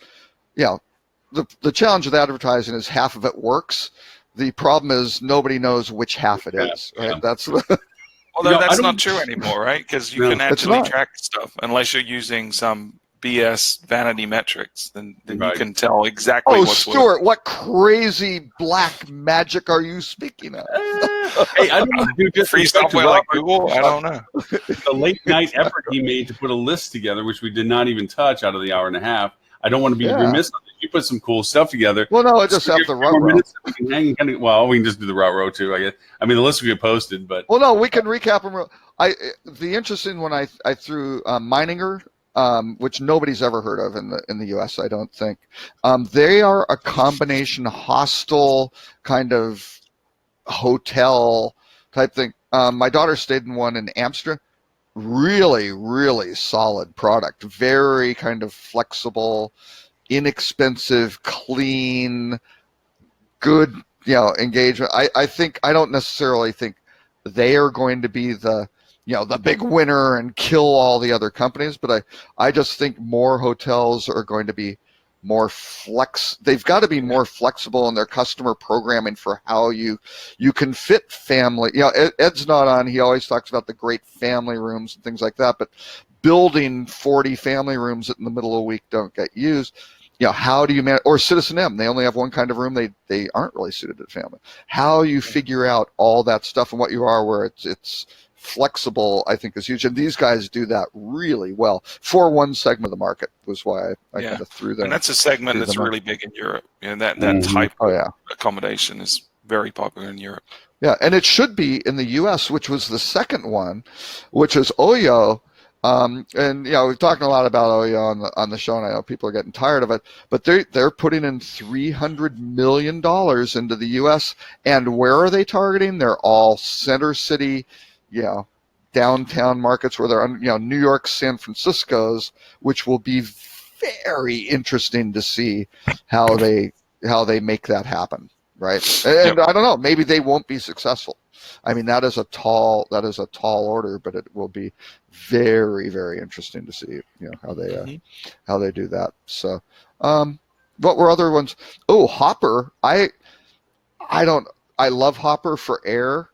the challenge with advertising is half of it works. The problem is nobody knows which half it is. Right? Yeah. That's Although I that's don't- not true anymore, right? Because you No, can it's actually not. track stuff unless you're using some BS vanity metrics. Then Right. you can tell exactly Oh, what's Stuart, what crazy black magic are you speaking of? Hey, I don't know, dude, just free respect to software like Robert. Google. I don't know. The late night effort he made to put a list together, which we did not even touch out of the hour and a half. I don't want to be Yeah. remiss on it. You put some cool stuff together. Well, no, I just have the run row. We can just do the route row too, I guess. I mean, the list will get posted, but Well, no, we can recap them. The interesting one I threw Meininger, which nobody's ever heard of in the U.S. I don't think. They are a combination hostel kind of hotel type thing. My daughter stayed in one in Amsterdam. Really, really solid product. Very kind of flexible, inexpensive, clean, good, engagement. I don't necessarily think they are going to be the big winner and kill all the other companies, but I just think more hotels are going to be they've got to be more flexible in their customer programming for how you can fit family. Ed's not on. He always talks about the great family rooms and things like that, but building 40 family rooms that in the middle of the week don't get used. How do you manage, or Citizen M, they only have one kind of room. They aren't really suited to family. How you figure out all that stuff and what you are, where it's flexible, I think, is huge. And these guys do that really well for one segment of the market, was why I kind of threw that. And that's a segment through that's them. really big in Europe. That Mhm. type Oh, of yeah. accommodation is very popular in Europe. Yeah, and it should be in the U.S., which was the second one, which is Oyo. And we've talked a lot about Oyo on the show, and I know people are getting tired of it. But they're putting in $300 million into the U.S. And where are they targeting? They're all center city, downtown markets where they're New York, San Francisco's, which will be very interesting to see how they make that happen. Right, and I don't know. Maybe they won't be successful. I mean, that is a tall order, but it will be very, very interesting to see, how they do that. So, what were other ones? Oh, Hopper. I love Hopper for air.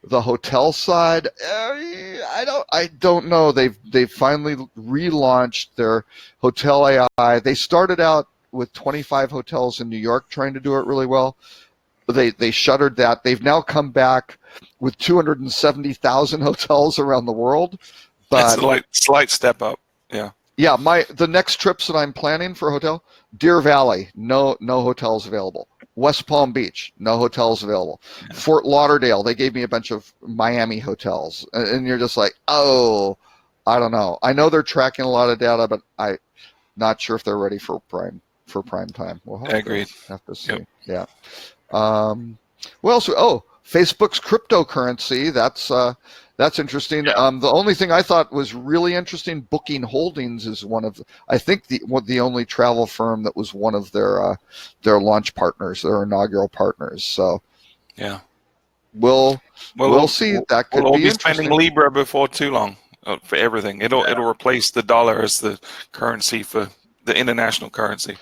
The hotel side, I don't know. They've finally relaunched their hotel AI. They started out with 25 hotels in New York, trying to do it really well. They shuttered that. They've now come back with 270,000 hotels around the world. But That's a slight step up. Yeah. Yeah, the next trips that I'm planning for a hotel, Deer Valley, no hotels available. West Palm Beach, no hotels available. Yeah. Fort Lauderdale, they gave me a bunch of Miami hotels, and you're just like, oh, I don't know. I know they're tracking a lot of data, but I'm not sure if they're ready for prime time. We'll Agreed. have to see. Yep. Yeah. What else? Oh, Facebook's cryptocurrency. That's interesting. Yeah. The only thing I thought was really interesting, Booking Holdings is one of, I think the only travel firm that was one of their launch partners, their inaugural partners. So yeah, we'll see. That could we'll all be be interesting. spending Libra before too long for everything. It'll replace the dollar as the currency for the international currency.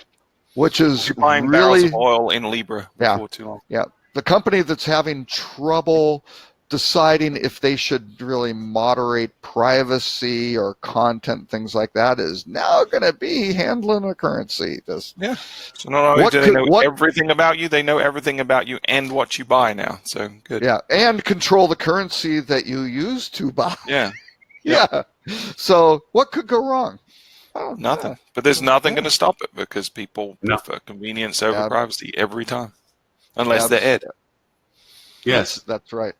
Which is You're buying barrels really of oil in Libra before too long. Yeah, the company that's having trouble deciding if they should really moderate privacy or content, things like that, is now going to be handling a currency. Yeah. So not only do they know everything about you, they know everything about you and what you buy now. So good. Yeah, and control the currency that you use to buy. Yeah. Yeah. So what could go wrong? Nothing. But there's nothing going to stop it because people prefer convenience over privacy every time, unless they're Ed. Yes, that's right.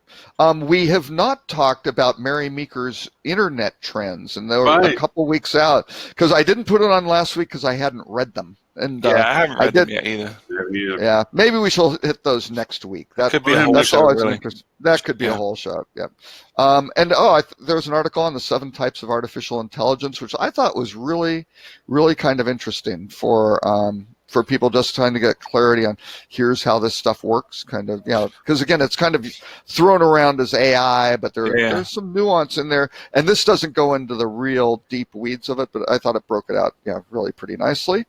We have not talked about Mary Meeker's internet trends, and they were a couple weeks out because I didn't put it on last week because I hadn't read them. And I haven't read them yet either. Yeah, maybe we shall hit those next week. That could be a whole show. Really. That could be a whole show. Yeah. And there was an article on the 7 types of artificial intelligence, which I thought was really, really kind of interesting for people just trying to get clarity on here's how this stuff works, kind of, because again, it's kind of thrown around as AI, but there's some nuance in there, and this doesn't go into the real deep weeds of it, but I thought it broke it out, really pretty nicely.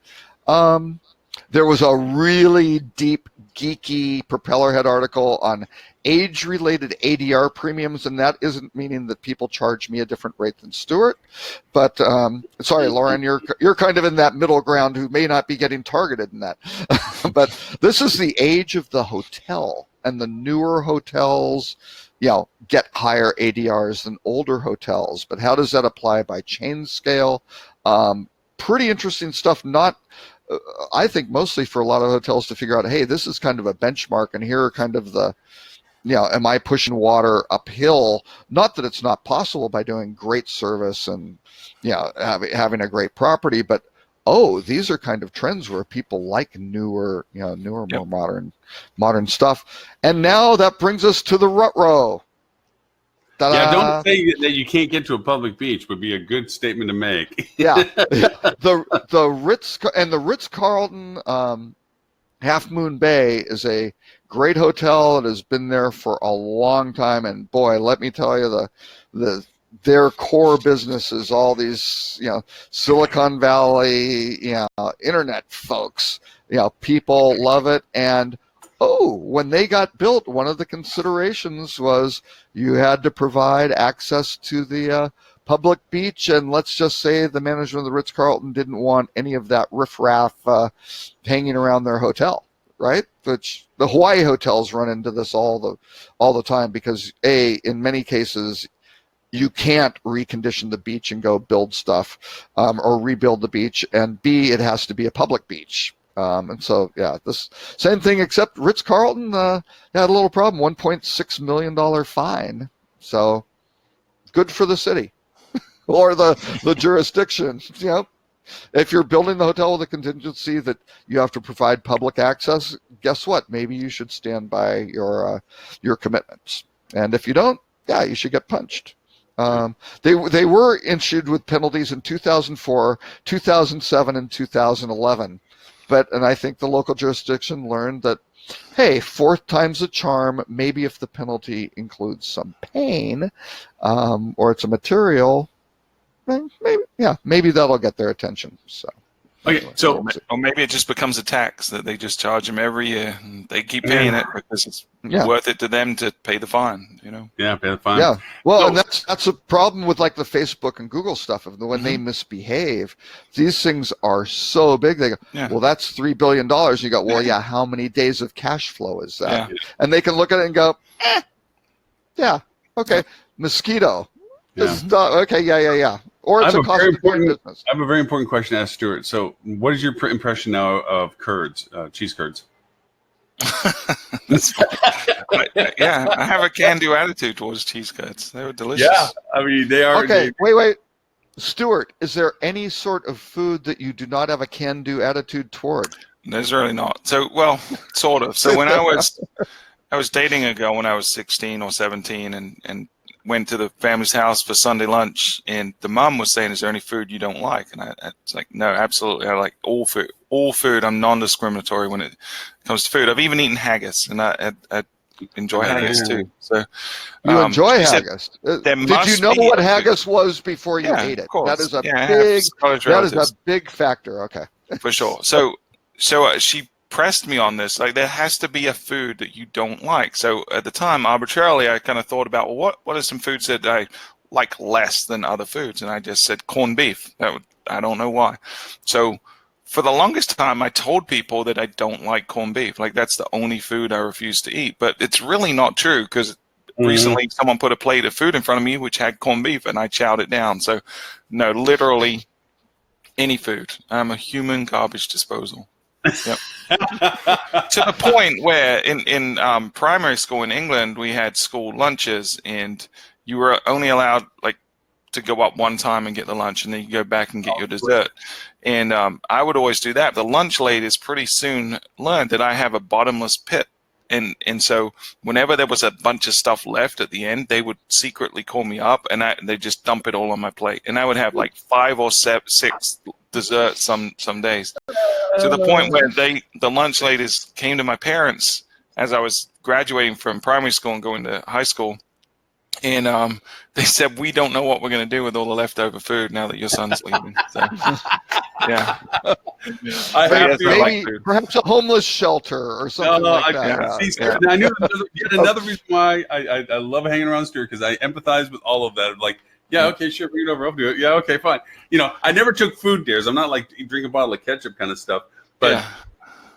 There was a really deep, geeky propeller head article on age-related ADR premiums, and that isn't meaning that people charge me a different rate than Stuart. But sorry, Lauren, you're kind of in that middle ground who may not be getting targeted in that. But this is the age of the hotel, and the newer hotels, get higher ADRs than older hotels. But how does that apply by chain scale? Pretty interesting stuff. Not. I think mostly for a lot of hotels to figure out, hey, this is kind of a benchmark, and here are kind of the, am I pushing water uphill? Not that it's not possible by doing great service and, having a great property, but these are kind of trends where people like newer, more modern stuff. And now that brings us to the rut row. Ta-da. Yeah, don't say that you can't get to a public beach would be a good statement to make. Yeah. The Ritz-Carlton Half Moon Bay is a great hotel. It has been there for a long time, and boy, let me tell you, their core business is all these, Silicon Valley, internet folks. People love it, and when they got built, one of the considerations was you had to provide access to the public beach, and let's just say the management of the Ritz-Carlton didn't want any of that riffraff hanging around their hotel, right? Which the Hawaii hotels run into this all the time because in many cases, you can't recondition the beach and go build stuff or rebuild the beach, and B, it has to be a public beach. And so, yeah, this same thing, except Ritz-Carlton had a little problem, $1.6 million fine. So good for the city or the jurisdiction. You know, if you're building the hotel with a contingency that you have to provide public access, guess what? Maybe you should stand by your commitments. And if you don't, yeah, you should get punched. They were issued with penalties in 2004, 2007, and 2011. And I think the local jurisdiction learned that, hey, fourth time's a charm. Maybe if the penalty includes some pain, or it's a material, then maybe that'll get their attention. So, Okay, so Or maybe it just becomes a tax that they just charge them every year, and they keep paying it because it's worth it to them to pay the fine. You know. yeah, pay the fine. yeah, well, So- and that's a problem with like the Facebook and Google stuff. When they misbehave, these things are so big. They go, Yeah. well, that's $3 billion. You go, well, yeah, how many days of cash flow is that? Yeah. And they can look at it and go, yeah, okay, mosquito. Yeah. This is not, okay, yeah. Or I it's have a a cost very of doing important- business. I have a very important question to ask Stuart. So, what is your impression now of curds, cheese curds? Yeah, I have a can-do attitude towards cheese curds. They were delicious. Yeah, I mean they are. Okay, wait. Stuart, is there any sort of food that you do not have a can-do attitude toward? There's really not. So, well, sort of. So when I was dating a girl when I was 16 or 17 and went to the family's house for Sunday lunch, and the mom was saying, is there any food you don't like? And I was like, no, absolutely. I like all food. All food. I'm non-discriminatory when it comes to food. I've even eaten haggis, and I enjoy haggis too. So You enjoy she said, haggis. there Did you must know be what a food. haggis was before you Yeah, ate it? of course. That is a Yeah, I have college relatives. big factor. Okay. For sure. So she pressed me on this. Like, there has to be a food that you don't like. So at the time, arbitrarily, I kind of thought about, well, what are some foods that I like less than other foods? And I just said corned beef. I don't know why. So for the longest time, I told people that I don't like corned beef. Like, that's the only food I refuse to eat. But it's really not true, because recently someone put a plate of food in front of me which had corned beef, and I chowed it down. So no, literally any food. I'm a human garbage disposal. Yep. To the point where in primary school in England, we had school lunches, and you were only allowed like to go up one time and get the lunch, and then you go back and get your dessert. And I would always do that. The lunch ladies pretty soon learned that I have a bottomless pit. And so whenever there was a bunch of stuff left at the end, they would secretly call me up, and they just dump it all on my plate. And I would have like 5 or 6 desserts some days, to the point where the lunch ladies came to my parents as I was graduating from primary school and going to high school. And they said, we don't know what we're going to do with all the leftover food now that your son's leaving. So, yeah. I have to. Maybe perhaps a homeless shelter or something like that. See, Stuart, I knew yet another reason why I love hanging around Stuart, because I empathize with all of that. Like, yeah, okay, sure, bring it over, I'll do it. Yeah, okay, fine. You know, I never took food dares. I'm not like drink a bottle of ketchup kind of stuff. But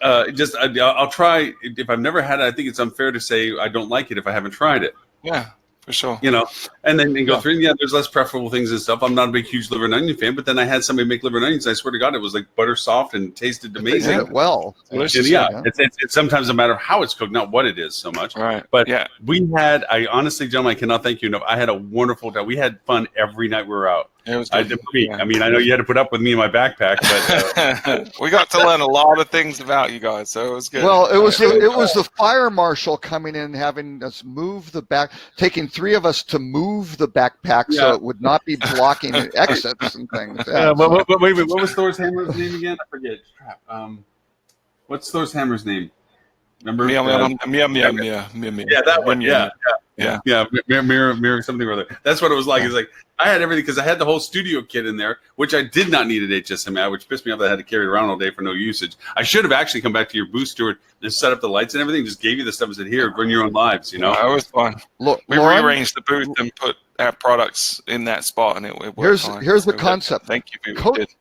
I'll try. If I've never had it, I think it's unfair to say I don't like it if I haven't tried it. Yeah. For sure. You know, and then go through. Yeah, there's less preferable things and stuff. I'm not a big, huge liver and onion fan, but then I had somebody make liver and onions. I swear to God, it was like butter soft and tasted They amazing. did it well. And yeah, it's sometimes a matter of how it's cooked, not what it is so much. Right. But yeah, I honestly, gentlemen, I cannot thank you enough. I had a wonderful time. We had fun every night we were out. it was I good. mean, I know you had to put up with me in my backpack, but We got to learn a lot of things about you guys, so it was good. Well, it was the fire marshal coming in, having us move taking 3 of us to move the backpack so it would not be blocking exits and things. Yeah, but wait, what was Thor's hammer's name again? I forget. Crap. What's Thor's hammer's name? Remember? Yeah, that one. Yeah. Mirror something or other. That's what it was like. It's like I had everything because I had the whole studio kit in there, which I did not need at HSMI, which pissed me off that I had to carry it around all day for no usage. I should have actually come back to your booth, Stuart, and set up the lights and everything. Just gave you the stuff and said, "Here, run your own lives." You know, it was fun. Look, We Lauren, rearranged the booth and put our products in that spot, and it worked. here's the So, concept. Thank you. For what you did.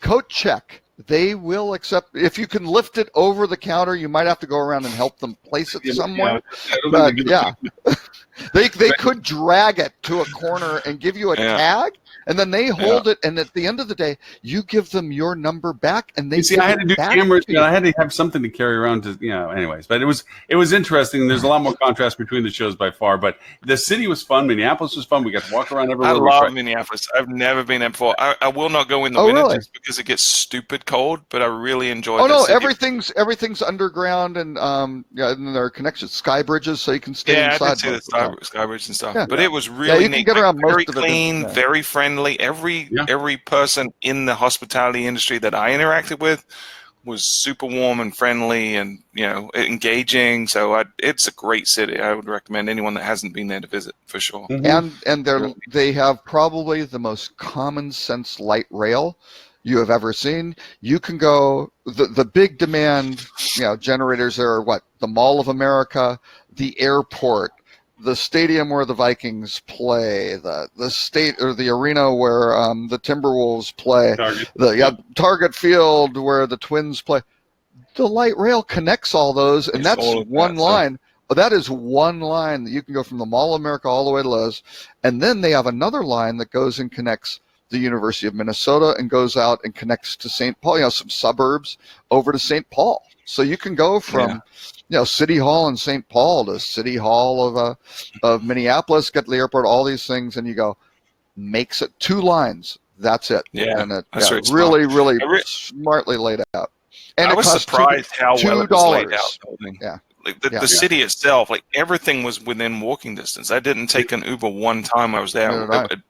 Coat check. They will accept if you can lift it over the counter. You might have to go around and help them place it somewhere. But yeah, They could drag it to a corner and give you a Yeah. tag, and then they hold it. And at the end of the day, you give them your number back, and they You see, give I had it to do back cameras. to you. I had to have something to carry around to, anyways. But it was interesting. There's a lot more contrast between the shows by far. But the city was fun. Minneapolis was fun. We got to walk around everywhere. I We love tried- Minneapolis. I've never been there before. I will not go in the Oh, winter really? just because it gets stupid cold. But I really enjoy. Oh the no, city. everything's underground, and and there are connections, sky bridges, so you can stay Yeah, inside. I did see the Skybridge and stuff. Yeah. But it was really you can neat. get around most very of it in- clean, yeah. very friendly. Every Yeah. person in the hospitality industry that I interacted with was super warm and friendly, and engaging. So it's a great city. I would recommend anyone that hasn't been there to visit for sure. Mhm. And they have probably the most common sense light rail you have ever seen. You can go the big demand generators there are what? The Mall of America, the airport, the stadium where the Vikings play, the state or the arena where the Timberwolves play, Target. Target Field where the Twins play. The light rail connects all those, and It's that's all of one that, so- line. That is one line that you can go from the Mall of America all the way to Lowe's, and then they have another line that goes and connects the University of Minnesota and goes out and connects to St. Paul, some suburbs over to St. Paul. So you can go from City Hall in St. Paul to City Hall of Minneapolis, get to the airport, all these things, and you go, makes it 2 lines. That's it. Yeah, and that's very really, really I re- smartly laid out. And I it was costs surprised how well it was laid $2. out. The whole thing. Yeah. Like the Yeah. city itself, like everything was within walking distance. I didn't take an Uber one time I was there. Neither did I. I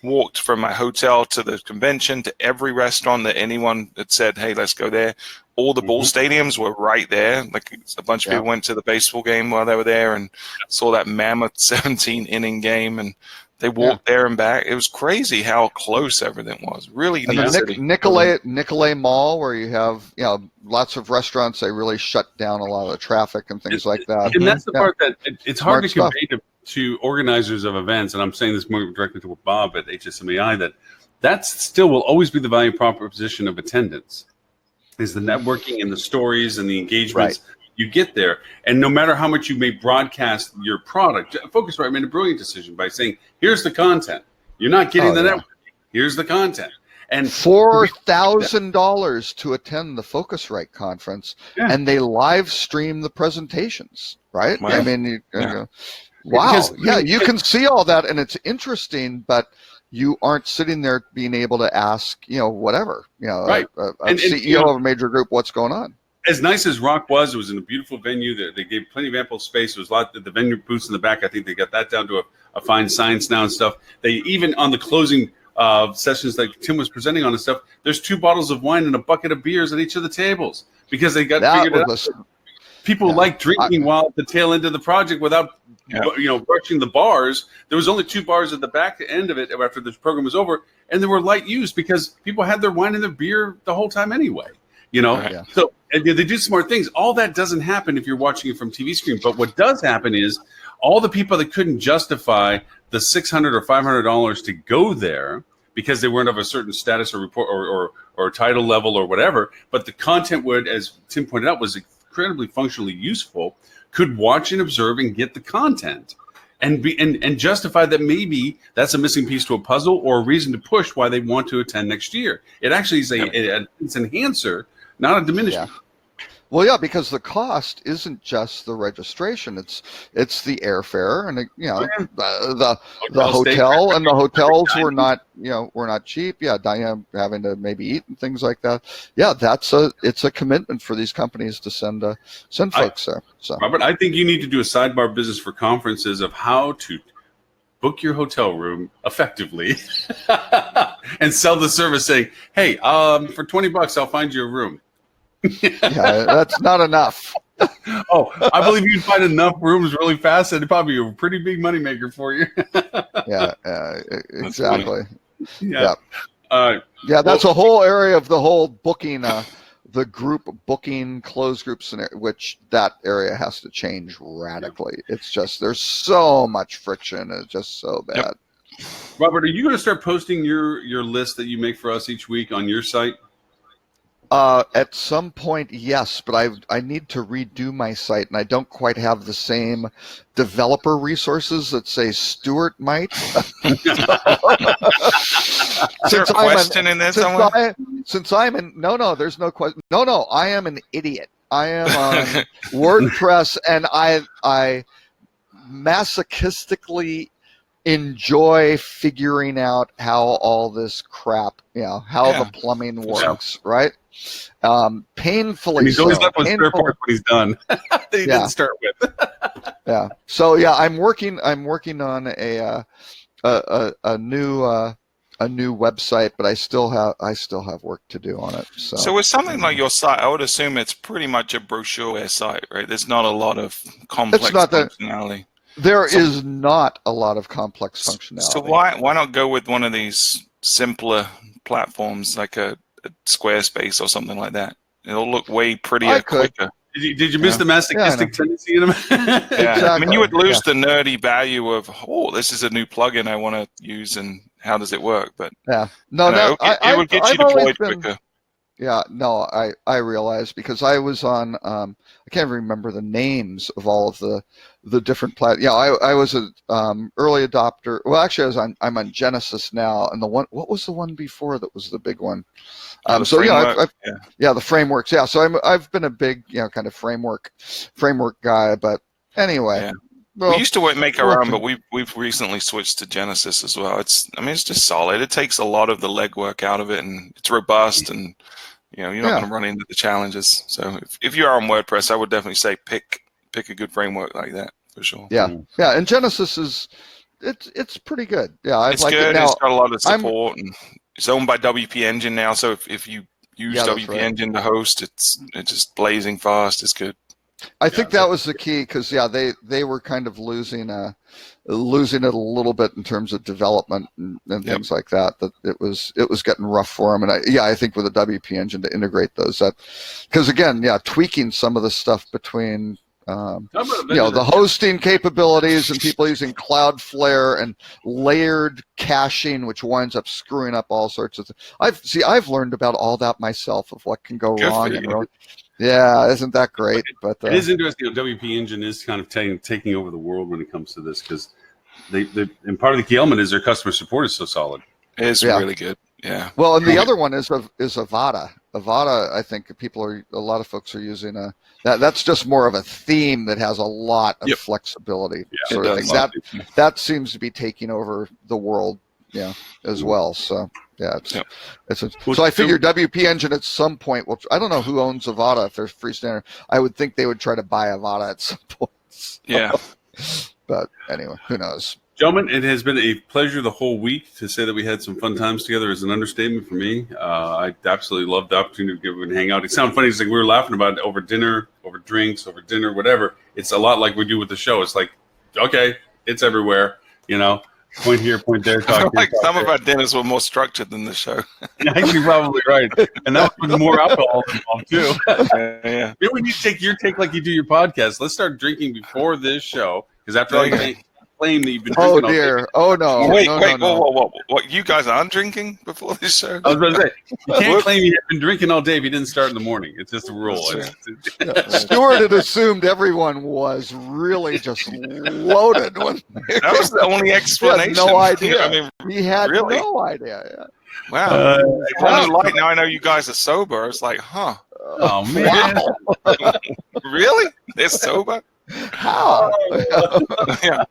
walked from my hotel to the convention to every restaurant that anyone had said, "Hey, let's go there." All the ball stadiums were right there. Like a bunch of Yeah. people went to the baseball game while they were there and saw that mammoth 17-inning game, and they walked there and back. It was crazy how close everything was. Really And neat the city. Nicolay Mall, where you have lots of restaurants, they really shut down a lot of the traffic and things like that. And that's the Yeah. part that it's hard to Smart convey to organizers of events. And I'm saying this more directly to Bob at HSMAI, that still will always be the value proposition of attendance, is the networking and the stories and the engagements you get there. And no matter how much you may broadcast your product, Focusrite made a brilliant decision by saying, here's the content. You're not getting the networking. Here's the content. And $4,000 to attend the Focusrite conference, Yeah. and they live stream the presentations, right? Wow. I mean, Yeah. wow, Because- you can see all that, and it's interesting, but you aren't sitting there being able to ask, whatever, Right. a And, CEO of a major group, what's going on. as nice as Rock was, it was in a beautiful venue. They gave plenty of ample space. There was a lot. The venue booths in the back, I think they got that down to a fine science now and stuff. They even on the closing sessions that Tim was presenting on and stuff, there's 2 bottles of wine and a bucket of beers at each of the tables because they got That figured it out. was People like drinking while at the tail end of the project without, rushing the bars. There was only 2 bars at the back end of it after this program was over, and they were light used because people had their wine and their beer the whole time anyway. Yeah. So and they do smart things. All that doesn't happen if you're watching it from TV screen. But what does happen is all the people that couldn't justify the $600 or $500 to go there because they weren't of a certain status or report or title level or whatever, but the content would, as Tim pointed out, was incredibly functionally useful, could watch and observe and get the content and be and justify that maybe that's a missing piece to a puzzle or a reason to push why they want to attend next year. It actually is it's an enhancer, not a diminisher. Yeah. Well, yeah, because the cost isn't just the registration; it's the airfare and the hotel, and the hotels were not cheap. Yeah, Diane having to maybe eat and things like that. Yeah, it's a commitment for these companies to send folks there. So, Robert, I think you need to do a sidebar business for conferences of how to book your hotel room effectively and sell the service saying, hey, for $20, I'll find you a room. yeah, that's not enough. Oh, I believe you'd find enough rooms really fast and it'd probably be a pretty big moneymaker for you. Yeah, exactly. Yeah. Yeah, that's a whole area of the whole booking, the group booking, closed group scenario, which that area has to change radically. It's just, there's so much friction. It's just so bad. Yep. Robert, are you going to start posting your list that you make for us each week on your site? At some point, yes, but I need to redo my site, and I don't quite have the same developer resources that say Stuart might. Is there a question in there somewhere? Since I'm in, no, there's no question. No, I am an idiot. I am on WordPress, and I masochistically enjoy figuring out how all this crap, how the plumbing works, right? Painfully And he's always so. left with spare parts when he's done. That he didn't start with. Yeah. So I'm working on a new website, but I still have work to do on it. So with something like your site, I would assume it's pretty much a brochure site, right? There's not a lot of complex functionality. There is not a lot of complex functionality. So why not go with one of these simpler platforms like a Squarespace or something like that? It'll look way prettier, quicker. Did you miss the masochistic tendency in him? Exactly. I mean, you would lose the nerdy value of, this is a new plugin I want to use, and how does it work? But it would get you deployed quicker. Yeah, no, I realize, because I was on, I can't remember the names of all of the different I was an early adopter. Well, actually, I'm on Genesis now, and what was the one before that was the big one? The frameworks. Yeah, so I've been a big kind of framework guy, but anyway. Yeah. Well, we used to make our own, but we've recently switched to Genesis as well. It's just solid. It takes a lot of the legwork out of it, and it's robust, and you're not going to run into the challenges. So if you are on WordPress, I would definitely say pick a good framework like that for sure. Yeah, and Genesis it's pretty good. Yeah, it's good. It's got a lot of support, and it's owned by WP Engine now. So if you use WP Engine to host, it's just blazing fast. It's good. I think that was the key, because they were kind of losing it a little bit in terms of development and things like that. That it was getting rough for them, and I think with the WP Engine to integrate those, because again, tweaking some of the stuff between the hosting capabilities and people using Cloudflare and layered caching, which winds up screwing up all sorts of things. I've learned about all that myself, of what can go wrong. Yeah, isn't that great? But it is interesting. WP Engine is kind of taking over the world when it comes to this, because and part of the key element is their customer support is so solid. It is really good. Yeah. Well, and the other one is Avada. Avada, I think a lot of folks are using that's just more of a theme that has a lot of flexibility. Sort of thing. That seems to be taking over the world, as well. So. Yeah, so I figure WP Engine at some point. Well, I don't know who owns Avada, if they're freestanding. I would think they would try to buy Avada at some point. So. Yeah. But anyway, who knows? Gentlemen, it has been a pleasure the whole week. To say that we had some fun times together is an understatement for me. I absolutely loved the opportunity to get and hang out. It sounded funny. It's like we were laughing about it over dinner, over drinks, over dinner, whatever. It's a lot like we do with the show. It's like, okay, it's everywhere, Point here, point there. Some of our dinners were more structured than the show. Actually, probably right. And that was more alcohol involved, too. Yeah. Maybe we need to take your take like you do your podcast. Let's start drinking before this show, because after all, you claim that you've been drinking. Oh, dear. Oh, no. Wait. Whoa. What, you guys aren't drinking before this show? I was going to say, you can't claim you've been drinking all day if you didn't start in the morning. It's just a rule. Stuart had assumed everyone was really just loaded. That was the only explanation. He had no idea. He had no idea. Yeah. Wow. Now I know you guys are sober. It's like, huh. Oh, man. Wow. Really? They're sober? How? Yeah.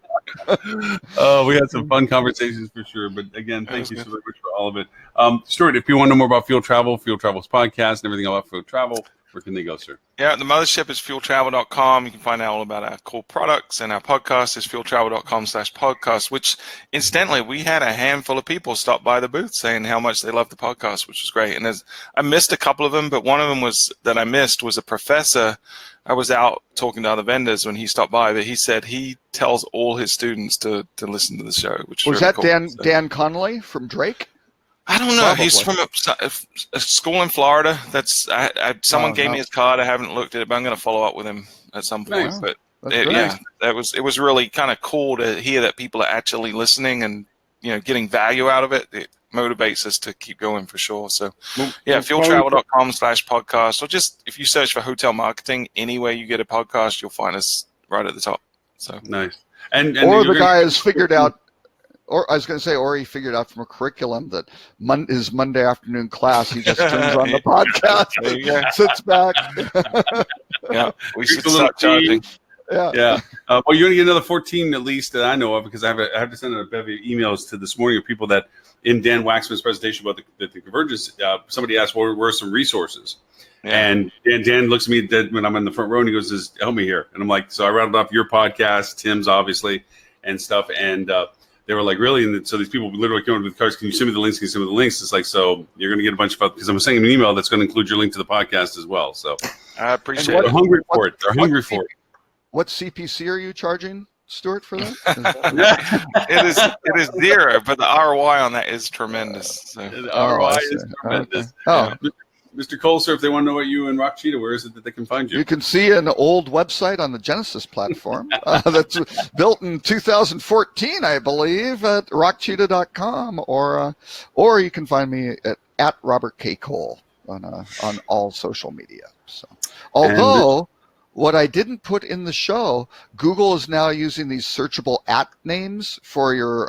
We had some fun conversations for sure. But again, thank you so very much for all of it. Stuart, if you want to know more about Field Travel's podcast and everything about Field Travel, where can they go, sir? Yeah, the mothership is fieldtravel.com. You can find out all about our cool products, and our podcast is fieldtravel.com/podcast, which incidentally, we had a handful of people stop by the booth saying how much they love the podcast, which was great. And I missed a couple of them, but one of them was a professor. I was out talking to other vendors when he stopped by, but he said he tells all his students to listen to the show, which was really that cool. Dan Connolly from Drake? I don't know. Probably. He's from a school in Florida. Someone gave me his card. I haven't looked at it, but I'm going to follow up with him at some point. Nice. But it was really kind of cool to hear that people are actually listening and getting value out of it. motivates us to keep going for sure. So Well, yeah, well, fueltravel.com/podcast, or just if you search for hotel marketing anywhere you get a podcast, you'll find us right at the top. So nice. And Or you're the guy has figured out, or I was going to say, or he figured out from a curriculum that his Monday afternoon class, he just turns on the podcast, There you go. sits back. Yeah, we should Drinks a little start charging. Yeah. Yeah. Well, you're going to get another 14 at least that I know of, because I have to send out a bevy of emails to this morning of people that in Dan Waxman's presentation about the convergence, somebody asked, well, where are some resources? Yeah. And Dan looks at me when I'm in the front row and he goes, "Just help me here." And I'm like, so I rattled off your podcast, Tim's obviously, and stuff. And they were like, really? And so these people literally came with cars. Can you send me the links? Can you send me the links? It's like, so you're going to get a bunch of, because I'm sending an email that's going to include your link to the podcast as well. So I appreciate they're it. hungry for it. They're hungry for it. What CPC are you charging, Stuart, for that? It is zero, but the ROI on that is tremendous. So. The Oh, ROI I is see. tremendous. Oh, Mr. Cole, sir, if they want to know what you and Rock Cheetah, where is it that they can find you? you can see an old website on the Genesis platform that's built in 2014, I believe, at rockcheetah.com, or you can find me at Robert K. Cole on all social media. So, although what I didn't put in the show, Google is now using these searchable names for your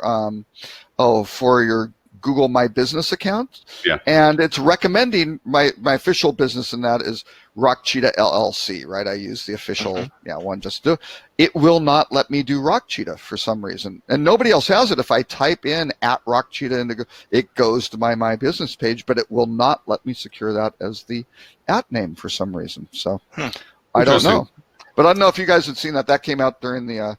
Google My Business account. Yeah. And it's recommending my official business in that is Rock Cheetah LLC, right? I use the official one just to do. It will not let me do Rock Cheetah for some reason. And nobody else has it. If I type in at Rock Cheetah, it goes to my business page, but it will not let me secure that as the name for some reason. So I don't know. But I don't know if you guys had seen that. That came out during the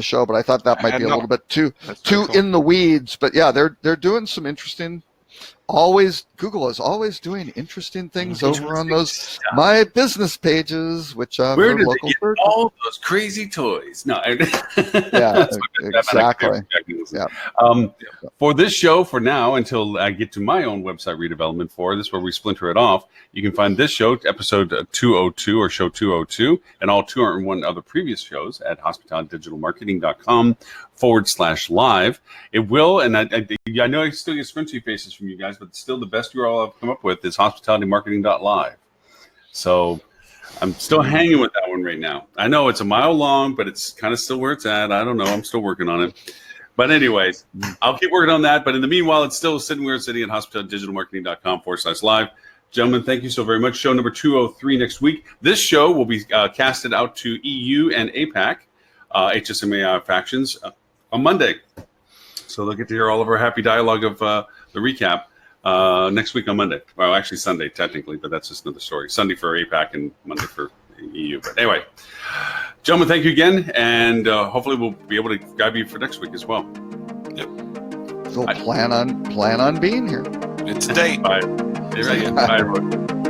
show, but I thought that might be a little bit too cool. in the weeds. But yeah, they're doing some interesting. Google is always doing interesting things over on those My Business pages, which Where did local they get search. all those crazy toys? No, Yeah, exactly. Yeah. For this show, for now, until I get to my own website redevelopment this is where we splinter it off. You can find this show, episode 202 or show 202, and all 201 other previous shows at hospitalitydigitalmarketing.com/live. It will, and I know I still get squinchy faces from you guys, but still the best URL I've come up with is hospitalitymarketing.live. So I'm still hanging with that one right now. I know it's a mile long, but it's kind of still where it's at. I don't know. I'm still working on it. But anyways, I'll keep working on that. But in the meanwhile, it's still sitting where it's sitting at hospitalitydigitalmarketing.com/live. Gentlemen, thank you so very much. Show number 203 next week. This show will be casted out to EU and APAC, HSMAI factions, on Monday. So they'll get to hear all of our happy dialogue of the recap next week on Monday. Well, actually Sunday, technically, but that's just another story. Sunday for APAC and Monday for EU. But anyway, gentlemen, thank you again. And hopefully we'll be able to guide you for next week as well. Yep. So plan on being here. It's a date. Bye. Bye, everyone.